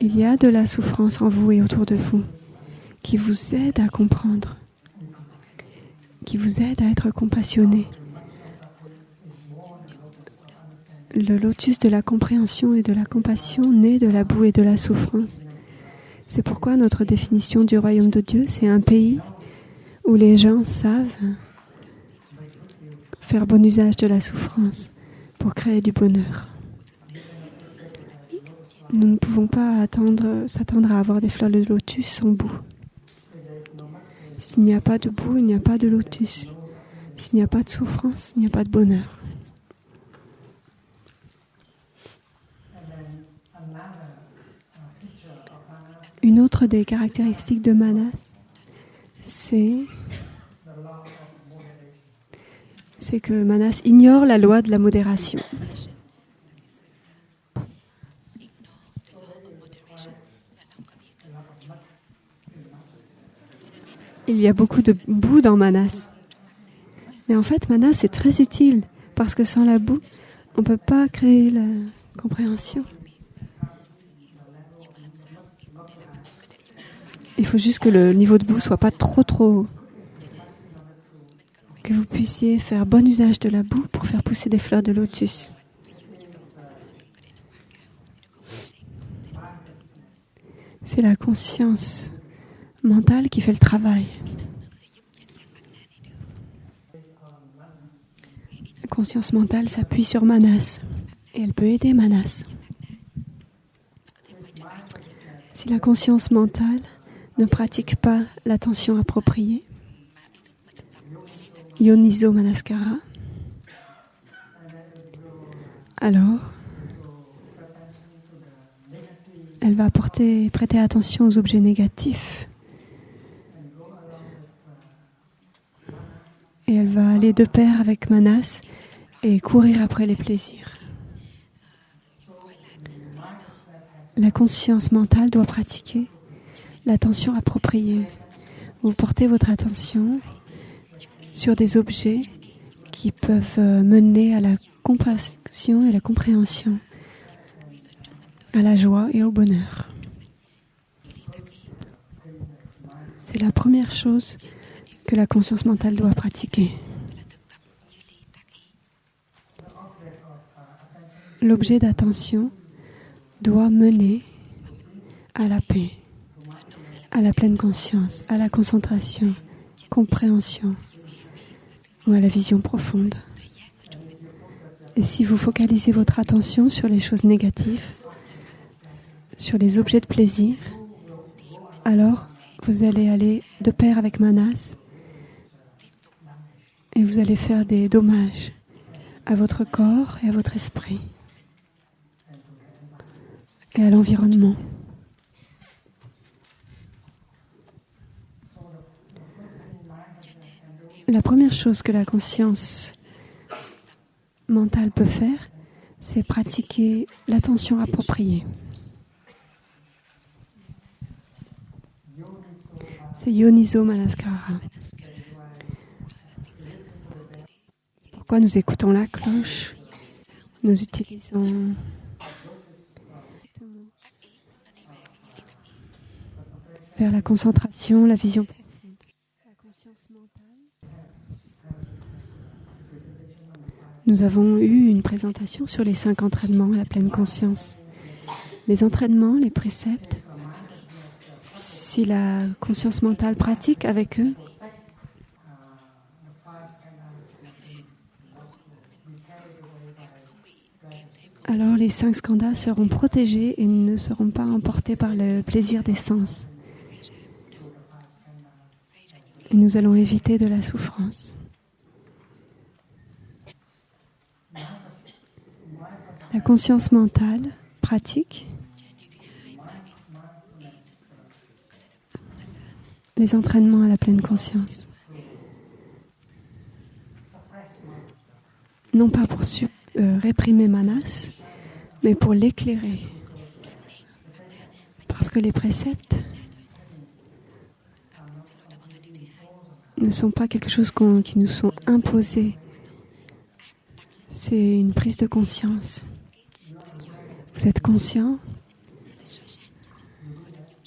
Il y a de la souffrance en vous et autour de vous qui vous aide à comprendre, qui vous aide à être compassionné. Le lotus de la compréhension et de la compassion naît de la boue et de la souffrance. C'est pourquoi notre définition du royaume de Dieu, c'est un pays où les gens savent faire bon usage de la souffrance pour créer du bonheur. Nous ne pouvons pas s'attendre à avoir des fleurs de lotus sans boue. S'il n'y a pas de boue, il n'y a pas de lotus. S'il n'y a pas de souffrance, il n'y a pas de bonheur. Une autre des caractéristiques de Manas, c'est que Manas ignore la loi de la modération. Il y a beaucoup de boue dans Manas. Mais en fait, Manas est très utile parce que sans la boue, on ne peut pas créer la compréhension. Il faut juste que le niveau de boue ne soit pas trop haut. Que vous puissiez faire bon usage de la boue pour faire pousser des fleurs de lotus. C'est la conscience mentale qui fait le travail. La conscience mentale s'appuie sur Manas et elle peut aider Manas. Si la conscience mentale ne pratique pas l'attention appropriée, Yoniso Manaskara, alors elle va prêter attention aux objets négatifs et elle va aller de pair avec Manas et courir après les plaisirs. La conscience mentale doit pratiquer l'attention appropriée. Vous portez votre attention sur des objets qui peuvent mener à la compassion et la compréhension, à la joie et au bonheur. C'est la première chose que la conscience mentale doit pratiquer. L'objet d'attention doit mener à la paix, à la pleine conscience, à la concentration, compréhension ou à la vision profonde. Et si vous focalisez votre attention sur les choses négatives, sur les objets de plaisir, alors vous allez aller de pair avec Manas et vous allez faire des dommages à votre corps et à votre esprit et à l'environnement. La première chose que la conscience mentale peut faire, c'est pratiquer l'attention appropriée. C'est Yoniso Manaskara. Pourquoi nous écoutons la cloche? Nous utilisons vers la concentration, la vision profonde, la conscience mentale. Nous avons eu une présentation sur les 5 entraînements à la pleine conscience. Les entraînements, les préceptes, si la conscience mentale pratique avec eux, alors les 5 skandhas seront protégés et ne seront pas emportés par le plaisir des sens. Et nous allons éviter de la souffrance. La conscience mentale pratique les entraînements à la pleine conscience. Non pas pour réprimer Manas, mais pour l'éclairer. Parce que les préceptes ne sont pas quelque chose qui nous sont imposés. C'est une prise de conscience. Vous êtes conscient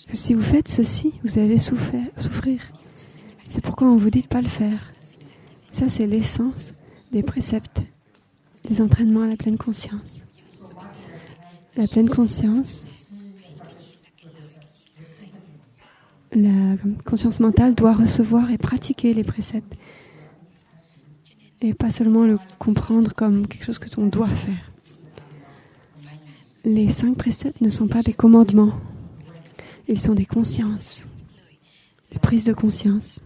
que si vous faites ceci, vous allez souffrir. C'est pourquoi on vous dit de ne pas le faire. Ça, c'est l'essence des préceptes, des entraînements à la pleine conscience. La pleine conscience, la conscience mentale doit recevoir et pratiquer les préceptes et pas seulement le comprendre comme quelque chose que l'on doit faire. Les 5 préceptes ne sont pas des commandements, ils sont des consciences, des prises de conscience.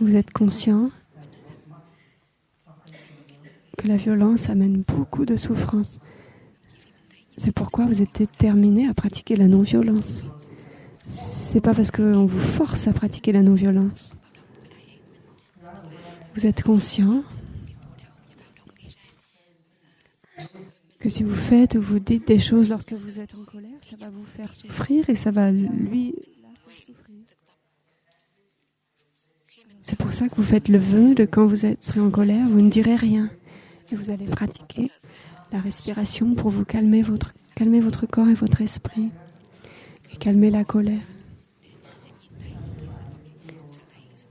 Vous êtes conscient que la violence amène beaucoup de souffrance. C'est pourquoi vous êtes déterminé à pratiquer la non-violence. C'est pas parce qu'on vous force à pratiquer la non-violence. Vous êtes conscient que si vous faites ou vous dites des choses lorsque vous êtes en colère, ça va vous faire souffrir et ça va lui faire souffrir. C'est pour ça que vous faites le vœu de quand vous serez en colère, vous ne direz rien. Et vous allez pratiquer la respiration pour vous calmer votre corps et votre esprit. Et calmer la colère.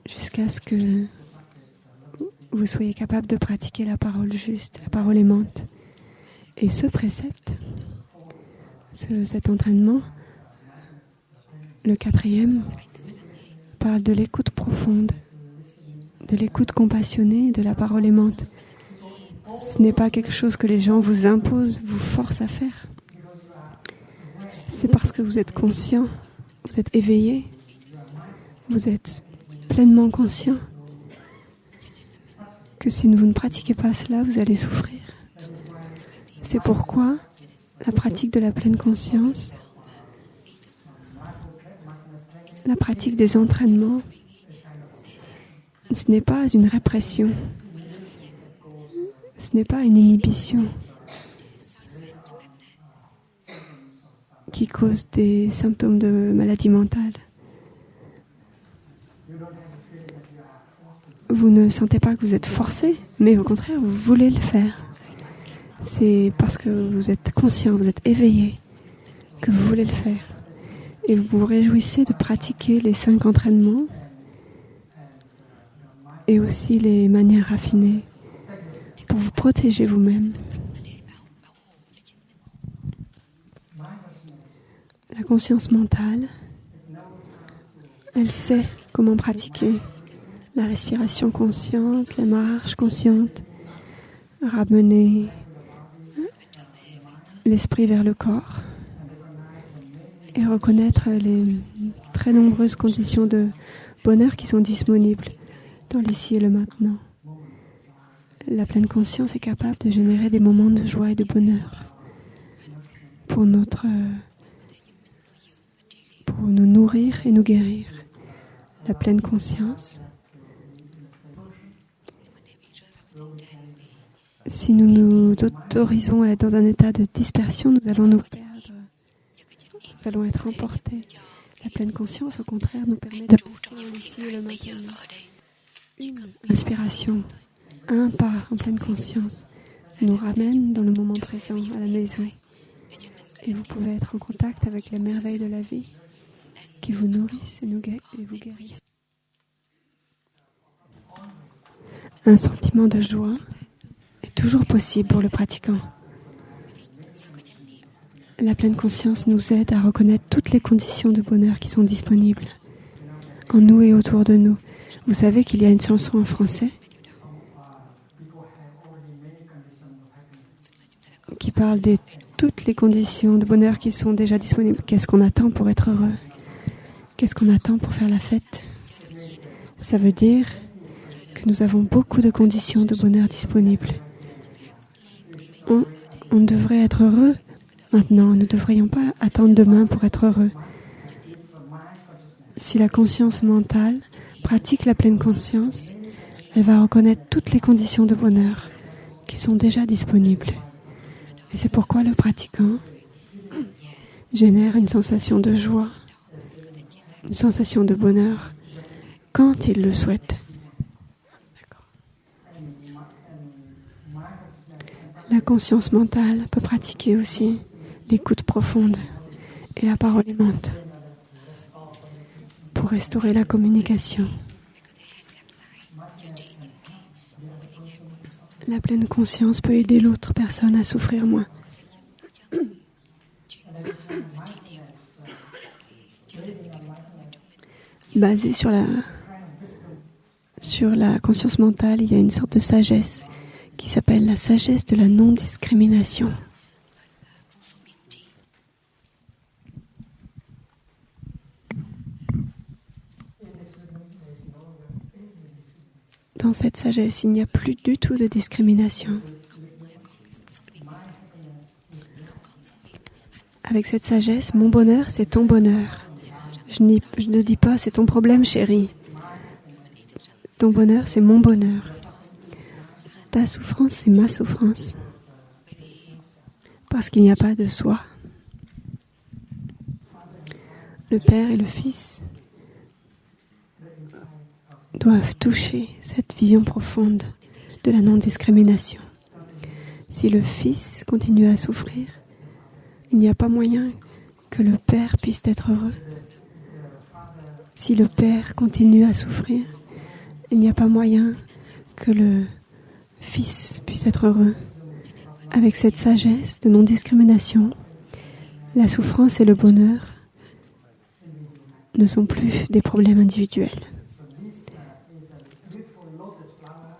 Jusqu'à ce que vous soyez capable de pratiquer la parole juste, la parole aimante. Et ce précepte, cet entraînement, le 4e, parle de l'écoute profonde, de l'écoute compassionnée, de la parole aimante. Ce n'est pas quelque chose que les gens vous imposent, vous forcent à faire. C'est parce que vous êtes conscient, vous êtes éveillé, vous êtes pleinement conscient que si vous ne pratiquez pas cela, vous allez souffrir. C'est pourquoi la pratique de la pleine conscience, la pratique des entraînements, ce n'est pas une répression, ce n'est pas une inhibition qui cause des symptômes de maladie mentale. Vous ne sentez pas que vous êtes forcé, mais au contraire, vous voulez le faire. C'est parce que vous êtes conscient, vous êtes éveillé, que vous voulez le faire. Et vous vous réjouissez de pratiquer les 5 entraînements et aussi les manières raffinées pour vous protéger vous-même. La conscience mentale, elle sait comment pratiquer la respiration consciente, la marche consciente, ramener l'esprit vers le corps et reconnaître les très nombreuses conditions de bonheur qui sont disponibles dans l'ici et le maintenant. La pleine conscience est capable de générer des moments de joie et de bonheur pour nous nourrir et nous guérir. La pleine conscience. Si nous nous autorisons à être dans un état de dispersion, nous allons nous perdre. Nous allons être emportés. La pleine conscience, au contraire, nous permet de rester dans l'ici et le maintenant. Une inspiration, un pas en pleine conscience, nous ramène dans le moment présent, à la maison. Et vous pouvez être en contact avec les merveilles de la vie qui vous nourrissent et vous guérissent. Un sentiment de joie est toujours possible pour le pratiquant. La pleine conscience nous aide à reconnaître toutes les conditions de bonheur qui sont disponibles en nous et autour de nous. Vous savez qu'il y a une chanson en français qui parle de toutes les conditions de bonheur qui sont déjà disponibles. Qu'est-ce qu'on attend pour être heureux? Qu'est-ce qu'on attend pour faire la fête? Ça veut dire que nous avons beaucoup de conditions de bonheur disponibles. On devrait être heureux maintenant. Nous ne devrions pas attendre demain pour être heureux. Si la conscience mentale pratique la pleine conscience, elle va reconnaître toutes les conditions de bonheur qui sont déjà disponibles. Et c'est pourquoi le pratiquant génère une sensation de joie, une sensation de bonheur quand il le souhaite. La conscience mentale peut pratiquer aussi l'écoute profonde et la parole aimante pour restaurer la communication. La pleine conscience peut aider l'autre personne à souffrir moins. Basé sur la conscience mentale, il y a une sorte de sagesse qui s'appelle la sagesse de la non-discrimination. Dans cette sagesse, il n'y a plus du tout de discrimination. avec cette sagesse, mon bonheur, c'est ton bonheur. Je ne dis pas, c'est ton problème, chérie. Ton bonheur, c'est mon bonheur. Ta souffrance, c'est ma souffrance. Parce qu'il n'y a pas de soi. Le Père et le Fils doivent toucher cette vision profonde de la non-discrimination. Si le Fils continue à souffrir, il n'y a pas moyen que le Père puisse être heureux. Si le Père continue à souffrir, il n'y a pas moyen que le Fils puisse être heureux. Avec cette sagesse de non-discrimination, la souffrance et le bonheur ne sont plus des problèmes individuels.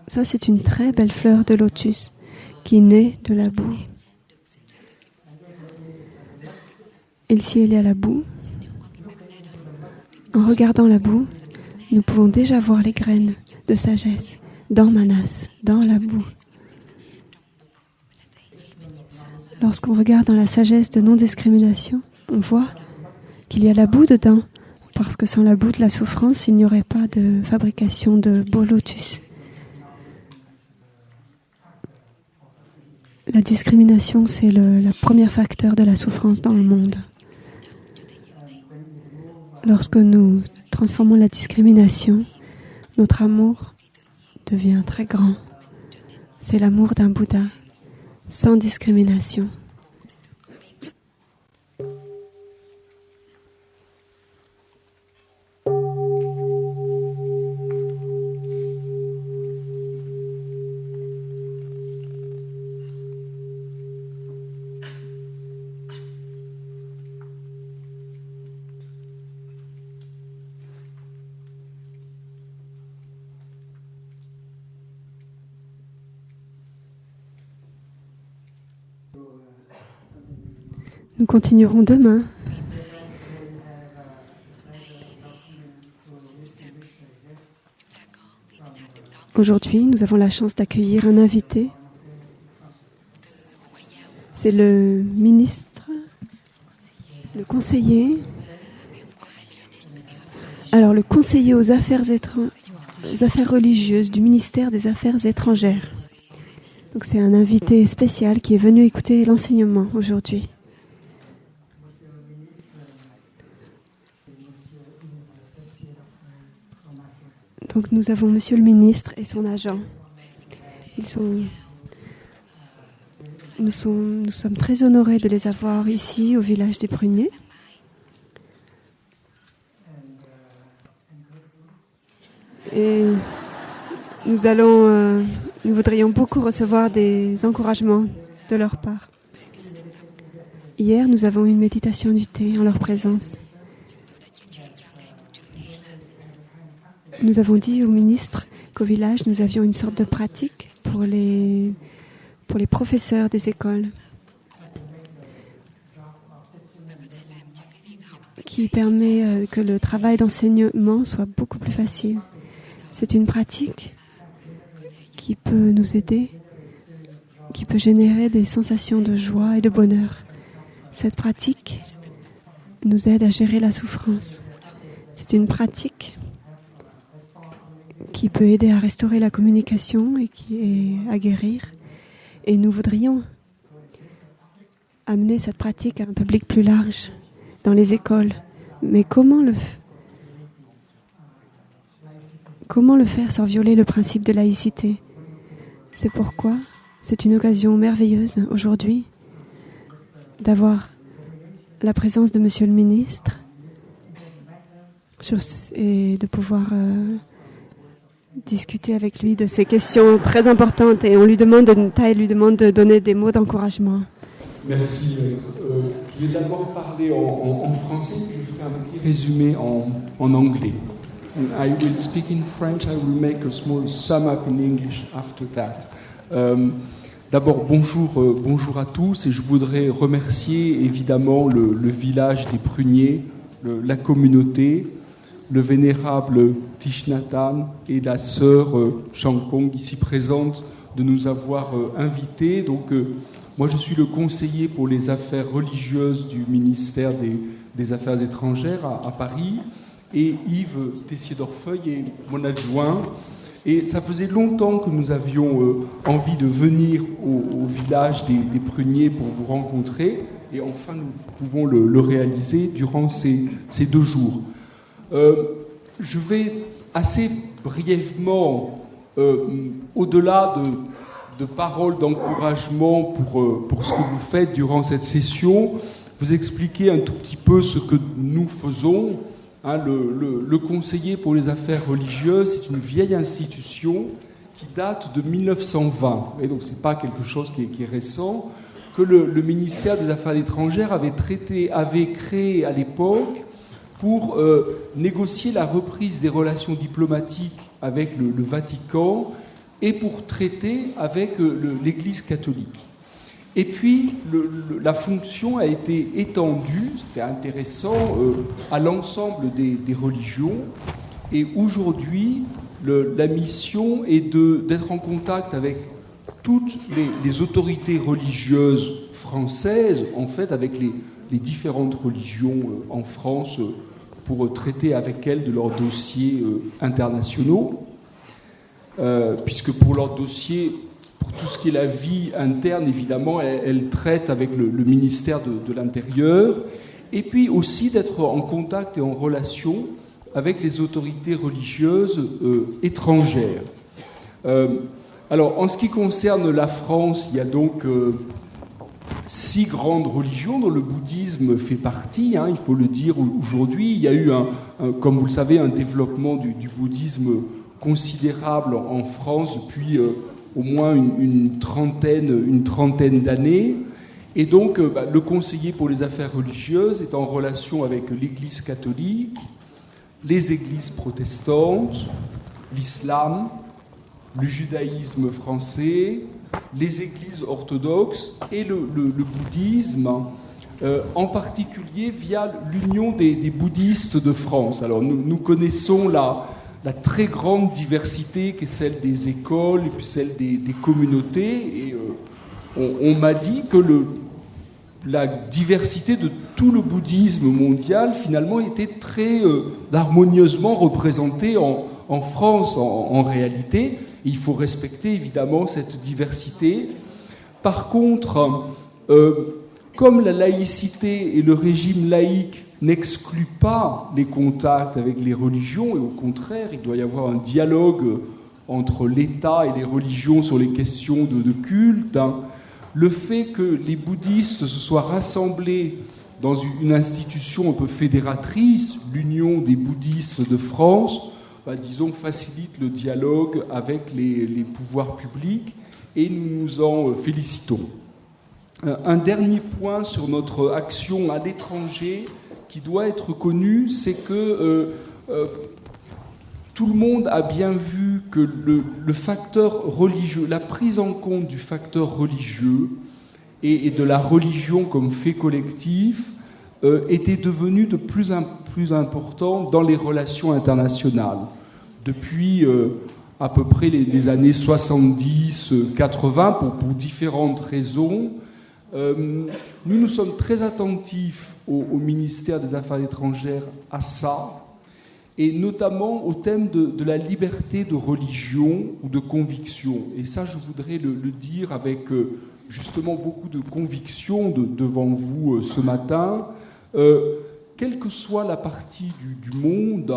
Ça, c'est une très belle fleur de lotus qui naît de la boue. Et si elle est à la boue, en regardant la boue, nous pouvons déjà voir les graines de sagesse dans Manas, dans la boue. Lorsqu'on regarde dans la sagesse de non-discrimination, on voit qu'il y a la boue dedans, parce que sans la boue de la souffrance, il n'y aurait pas de fabrication de beaux lotus. La discrimination, c'est le premier facteur de la souffrance dans le monde. Lorsque nous transformons la discrimination, notre amour devient très grand. C'est l'amour d'un Bouddha, sans discrimination. Nous continuerons demain. Aujourd'hui, nous avons la chance d'accueillir un invité. C'est le ministre, le conseiller. Alors, le conseiller aux affaires religieuses du ministère des Affaires étrangères. Donc, c'est un invité spécial qui est venu écouter l'enseignement aujourd'hui. Donc nous avons Monsieur le ministre et son agent. Nous sommes très honorés de les avoir ici au village des Pruniers. Et nous voudrions beaucoup recevoir des encouragements de leur part. Hier, nous avons eu une méditation du thé en leur présence. Nous avons dit au ministre qu'au village, nous avions une sorte de pratique pour les professeurs des écoles qui permet que le travail d'enseignement soit beaucoup plus facile. C'est une pratique qui peut nous aider, qui peut générer des sensations de joie et de bonheur. Cette pratique nous aide à gérer la souffrance. C'est une pratique qui peut aider à restaurer la communication et à guérir. Et nous voudrions amener cette pratique à un public plus large dans les écoles. Mais comment le faire sans violer le principe de laïcité? C'est pourquoi c'est une occasion merveilleuse aujourd'hui d'avoir la présence de Monsieur le ministre et de pouvoir discuter avec lui de ces questions très importantes. Et on lui demande de donner des mots d'encouragement. Merci. Je vais d'abord parler en français, puis je ferai un petit résumé en anglais. And I will speak in French, I will make a small sum up in English after that. D'abord, bonjour à tous, et je voudrais remercier évidemment le village des Pruniers, la communauté, le vénérable Thich Nhat Hanh et la sœur Shang Kong ici présente de nous avoir invités. Donc, Moi, je suis le conseiller pour les affaires religieuses du ministère des Affaires étrangères à Paris. Et Yves Tessier-Dorfeuille est mon adjoint. Et ça faisait longtemps que nous avions envie de venir au village des Pruniers pour vous rencontrer. Et enfin, nous pouvons le réaliser durant ces 2 jours. Je vais assez brièvement, au-delà de paroles d'encouragement pour ce que vous faites durant cette session, vous expliquer un tout petit peu ce que nous faisons. Le conseiller pour les affaires religieuses, c'est une vieille institution qui date de 1920. Et donc, ce n'est pas quelque chose qui est récent, que le ministère des Affaires étrangères avait créé à l'époque pour négocier la reprise des relations diplomatiques avec le Vatican et pour traiter avec l'Église catholique. Et puis, la fonction a été étendue, c'était intéressant, à l'ensemble des religions. Et aujourd'hui, la mission est d'être en contact avec toutes les autorités religieuses françaises, en fait, avec les différentes religions en France, pour traiter avec elles de leurs dossiers internationaux. Puisque pour leurs dossiers, pour tout ce qui est la vie interne, évidemment, elle traite avec le ministère de l'Intérieur, et puis aussi d'être en contact et en relation avec les autorités religieuses étrangères. Alors, en ce qui concerne la France, il y a donc 6 grandes religions dont le bouddhisme fait partie, il faut le dire aujourd'hui. Il y a eu, comme vous le savez, un développement du bouddhisme considérable en France depuis au moins une trentaine d'années. Et donc, le conseiller pour les affaires religieuses est en relation avec l'Église catholique, les églises protestantes, l'islam, le judaïsme français, les églises orthodoxes et le bouddhisme, en particulier via l'Union des bouddhistes de France. Alors, nous connaissons la très grande diversité qui est celle des écoles et puis celle des communautés. Et on m'a dit que la diversité de tout le bouddhisme mondial, finalement, était très harmonieusement représentée en France, en réalité. Et il faut respecter, évidemment, cette diversité. Par contre, comme la laïcité et le régime laïque n'exclut pas les contacts avec les religions, et au contraire, il doit y avoir un dialogue entre l'État et les religions sur les questions de culte, le fait que les bouddhistes se soient rassemblés dans une institution un peu fédératrice, l'Union des bouddhistes de France, disons, facilite le dialogue avec les pouvoirs publics, et nous nous en félicitons. Un dernier point sur notre action à l'étranger qui doit être connu, c'est que tout le monde a bien vu que le facteur religieux, la prise en compte du facteur religieux et de la religion comme fait collectif était devenu de plus en plus important dans les relations internationales. Depuis à peu près les années 70-80, pour différentes raisons, nous sommes très attentifs au ministère des Affaires étrangères à ça, et notamment au thème de la liberté de religion ou de conviction. Et ça, je voudrais le dire avec justement beaucoup de conviction devant vous ce matin. Quelle que soit la partie du monde,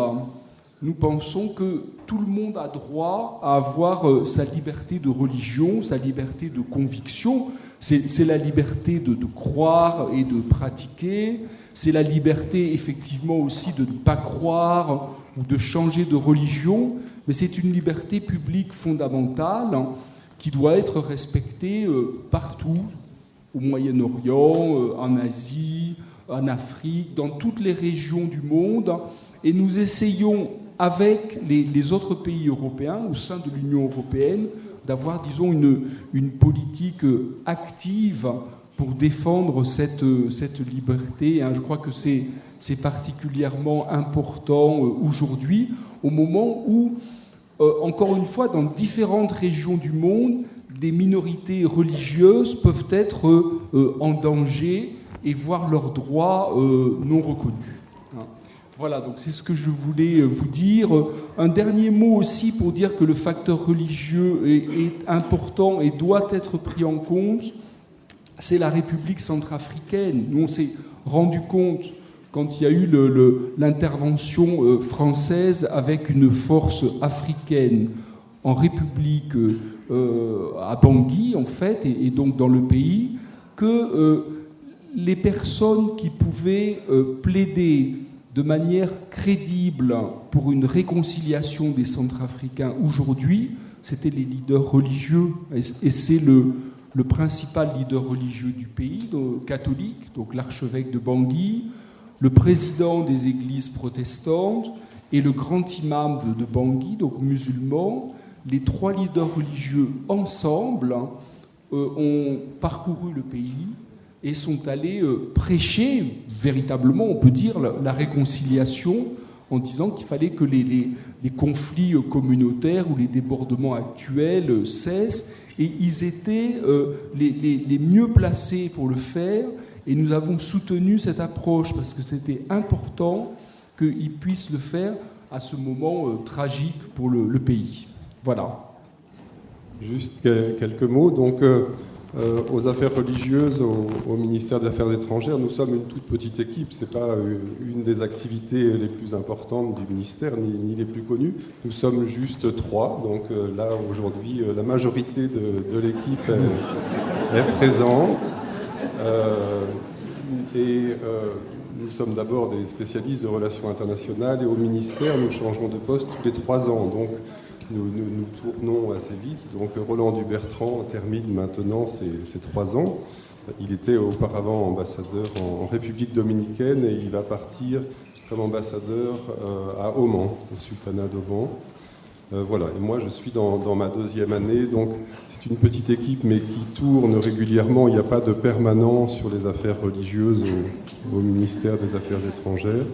nous pensons que tout le monde a droit à avoir sa liberté de religion, sa liberté de conviction. C'est la liberté de croire et de pratiquer. C'est la liberté, effectivement, aussi de ne pas croire ou de changer de religion. Mais c'est une liberté publique fondamentale qui doit être respectée partout, au Moyen-Orient, en Asie, en Afrique, dans toutes les régions du monde. Et nous essayons, avec les autres pays européens, au sein de l'Union européenne, d'avoir, disons, une politique active pour défendre cette liberté. Je crois que c'est particulièrement important aujourd'hui, au moment où, encore une fois, dans différentes régions du monde, des minorités religieuses peuvent être en danger et voir leurs droits non reconnus. Voilà, donc c'est ce que je voulais vous dire. Un dernier mot aussi pour dire que le facteur religieux est important et doit être pris en compte. C'est la République centrafricaine. Nous, on s'est rendu compte, quand il y a eu l'intervention française avec une force africaine en République à Bangui, en fait, et donc dans le pays, que les personnes qui pouvaient plaider de manière crédible pour une réconciliation des Centrafricains aujourd'hui, c'était les leaders religieux. Et c'est le principal leader religieux du pays, catholique, donc l'archevêque de Bangui, le président des églises protestantes et le grand imam de Bangui, donc musulman. Les trois leaders religieux ensemble ont parcouru le pays et sont allés prêcher véritablement, on peut dire, la réconciliation en disant qu'il fallait que les conflits communautaires ou les débordements actuels cessent. Et ils étaient les mieux placés pour le faire. Et nous avons soutenu cette approche parce que c'était important qu'ils puissent le faire à ce moment tragique pour le pays. Voilà. Juste quelques mots. Donc, aux affaires religieuses, au ministère des Affaires étrangères, nous sommes une toute petite équipe. Ce n'est pas une des activités les plus importantes du ministère, ni les plus connues. Nous sommes juste 3. Donc là, aujourd'hui, la majorité de l'équipe est présente. Nous sommes d'abord des spécialistes de relations internationales et au ministère, nous changeons de poste tous les 3 ans. Donc, nous tournons assez vite. Donc Roland Dubertrand termine maintenant ses 3 ans. Il était auparavant ambassadeur en République dominicaine et il va partir comme ambassadeur à Oman, au sultanat d'Oman. Voilà, et moi je suis dans ma 2e année, donc c'est une petite équipe mais qui tourne régulièrement. Il n'y a pas de permanent sur les affaires religieuses au ministère des Affaires étrangères.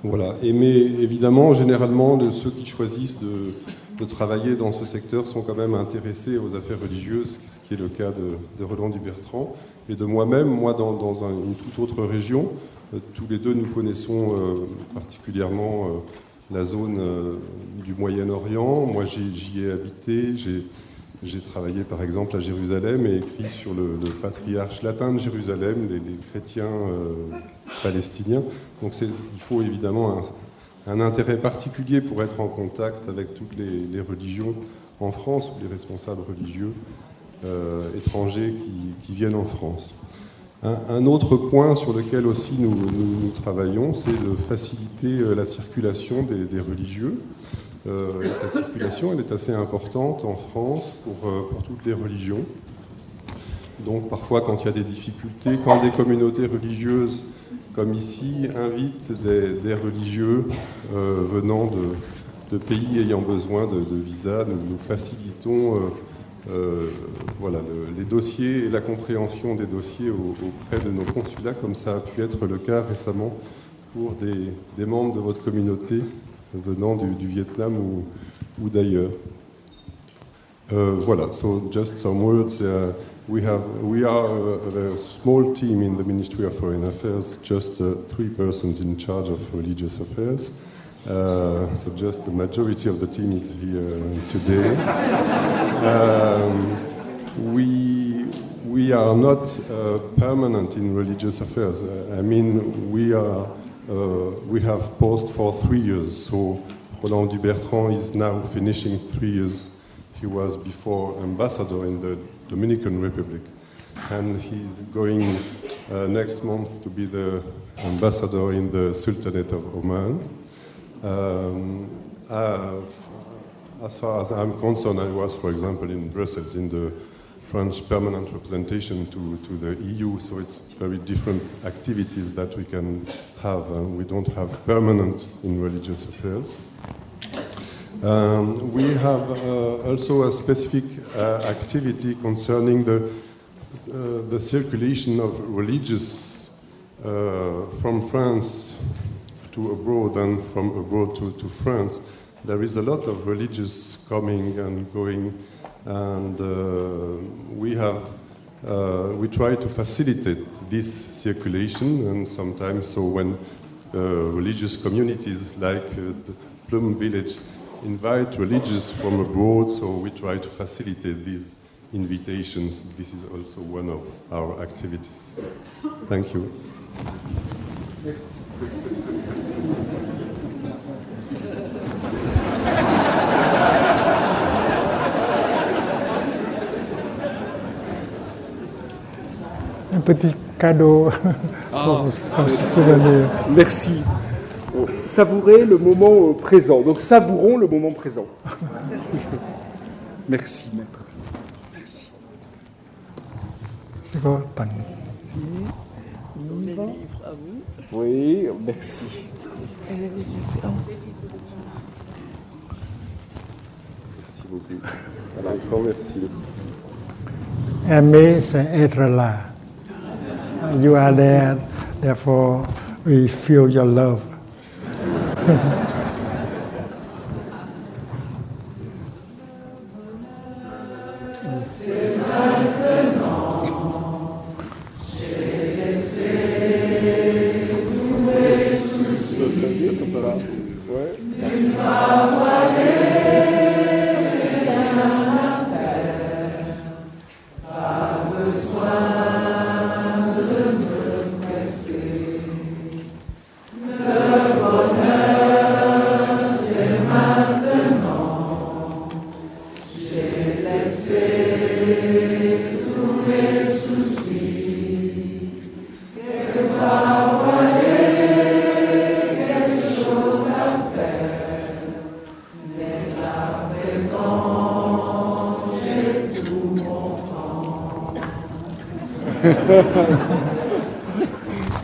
Voilà. Mais évidemment, généralement, ceux qui choisissent de travailler dans ce secteur sont quand même intéressés aux affaires religieuses, ce qui est le cas de Roland Dubertrand et de moi-même, dans une toute autre région. Tous les deux, nous connaissons particulièrement la zone du Moyen-Orient. Moi, j'y ai habité, j'ai travaillé par exemple à Jérusalem et écrit sur le patriarche latin de Jérusalem, les chrétiens palestiniens. Donc il faut évidemment un intérêt particulier pour être en contact avec toutes les religions en France, ou les responsables religieux étrangers qui viennent en France. Un autre point sur lequel aussi nous travaillons, c'est de faciliter la circulation des religieux. Cette circulation, elle est assez importante en France pour toutes les religions. Donc parfois, quand il y a des difficultés, quand des communautés religieuses, comme ici, invitent des religieux venant de pays ayant besoin de visa, nous facilitons les dossiers et la compréhension des dossiers auprès de nos consulats, comme ça a pu être le cas récemment pour des membres de votre communauté venant du Vietnam ou d'ailleurs. Voilà, so just some words. We are a very small team in the Ministry of Foreign Affairs, just 3 persons in charge of religious affairs. So just the majority of the team is here today. We are not permanent in religious affairs. I mean, we have post for 3 years. So Roland Dubertrand is now finishing 3 years. He was before ambassador in the Dominican Republic, and he's going next month to be the ambassador in the Sultanate of Oman. As far as I'm concerned, I was, for example, in Brussels in the French permanent representation to the EU, so it's very different activities that we can have. We don't have permanent in religious affairs. We have also a specific activity concerning the circulation of religious from France to abroad and from abroad to France. There is a lot of religious coming and going and we try to facilitate this circulation, and sometimes so when religious communities like the Plum Village invite religious from abroad, so we try to facilitate these invitations. This is also one of our activities. Thank you. Un petit cadeau comme souvenir. Merci. Savourez le moment présent. Donc savourons le moment présent. Merci, maître. Merci. C'est quoi, Tang? Oui, merci. Merci beaucoup. Voilà, encore merci. Aimer, c'est être là. You are there, therefore we feel your love.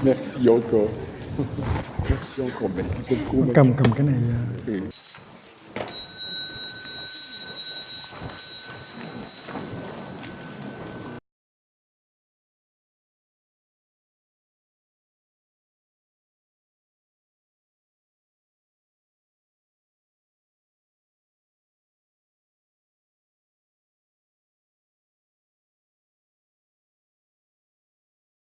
Merci encore. Merci encore, maître. Vous êtes Cầm cái này.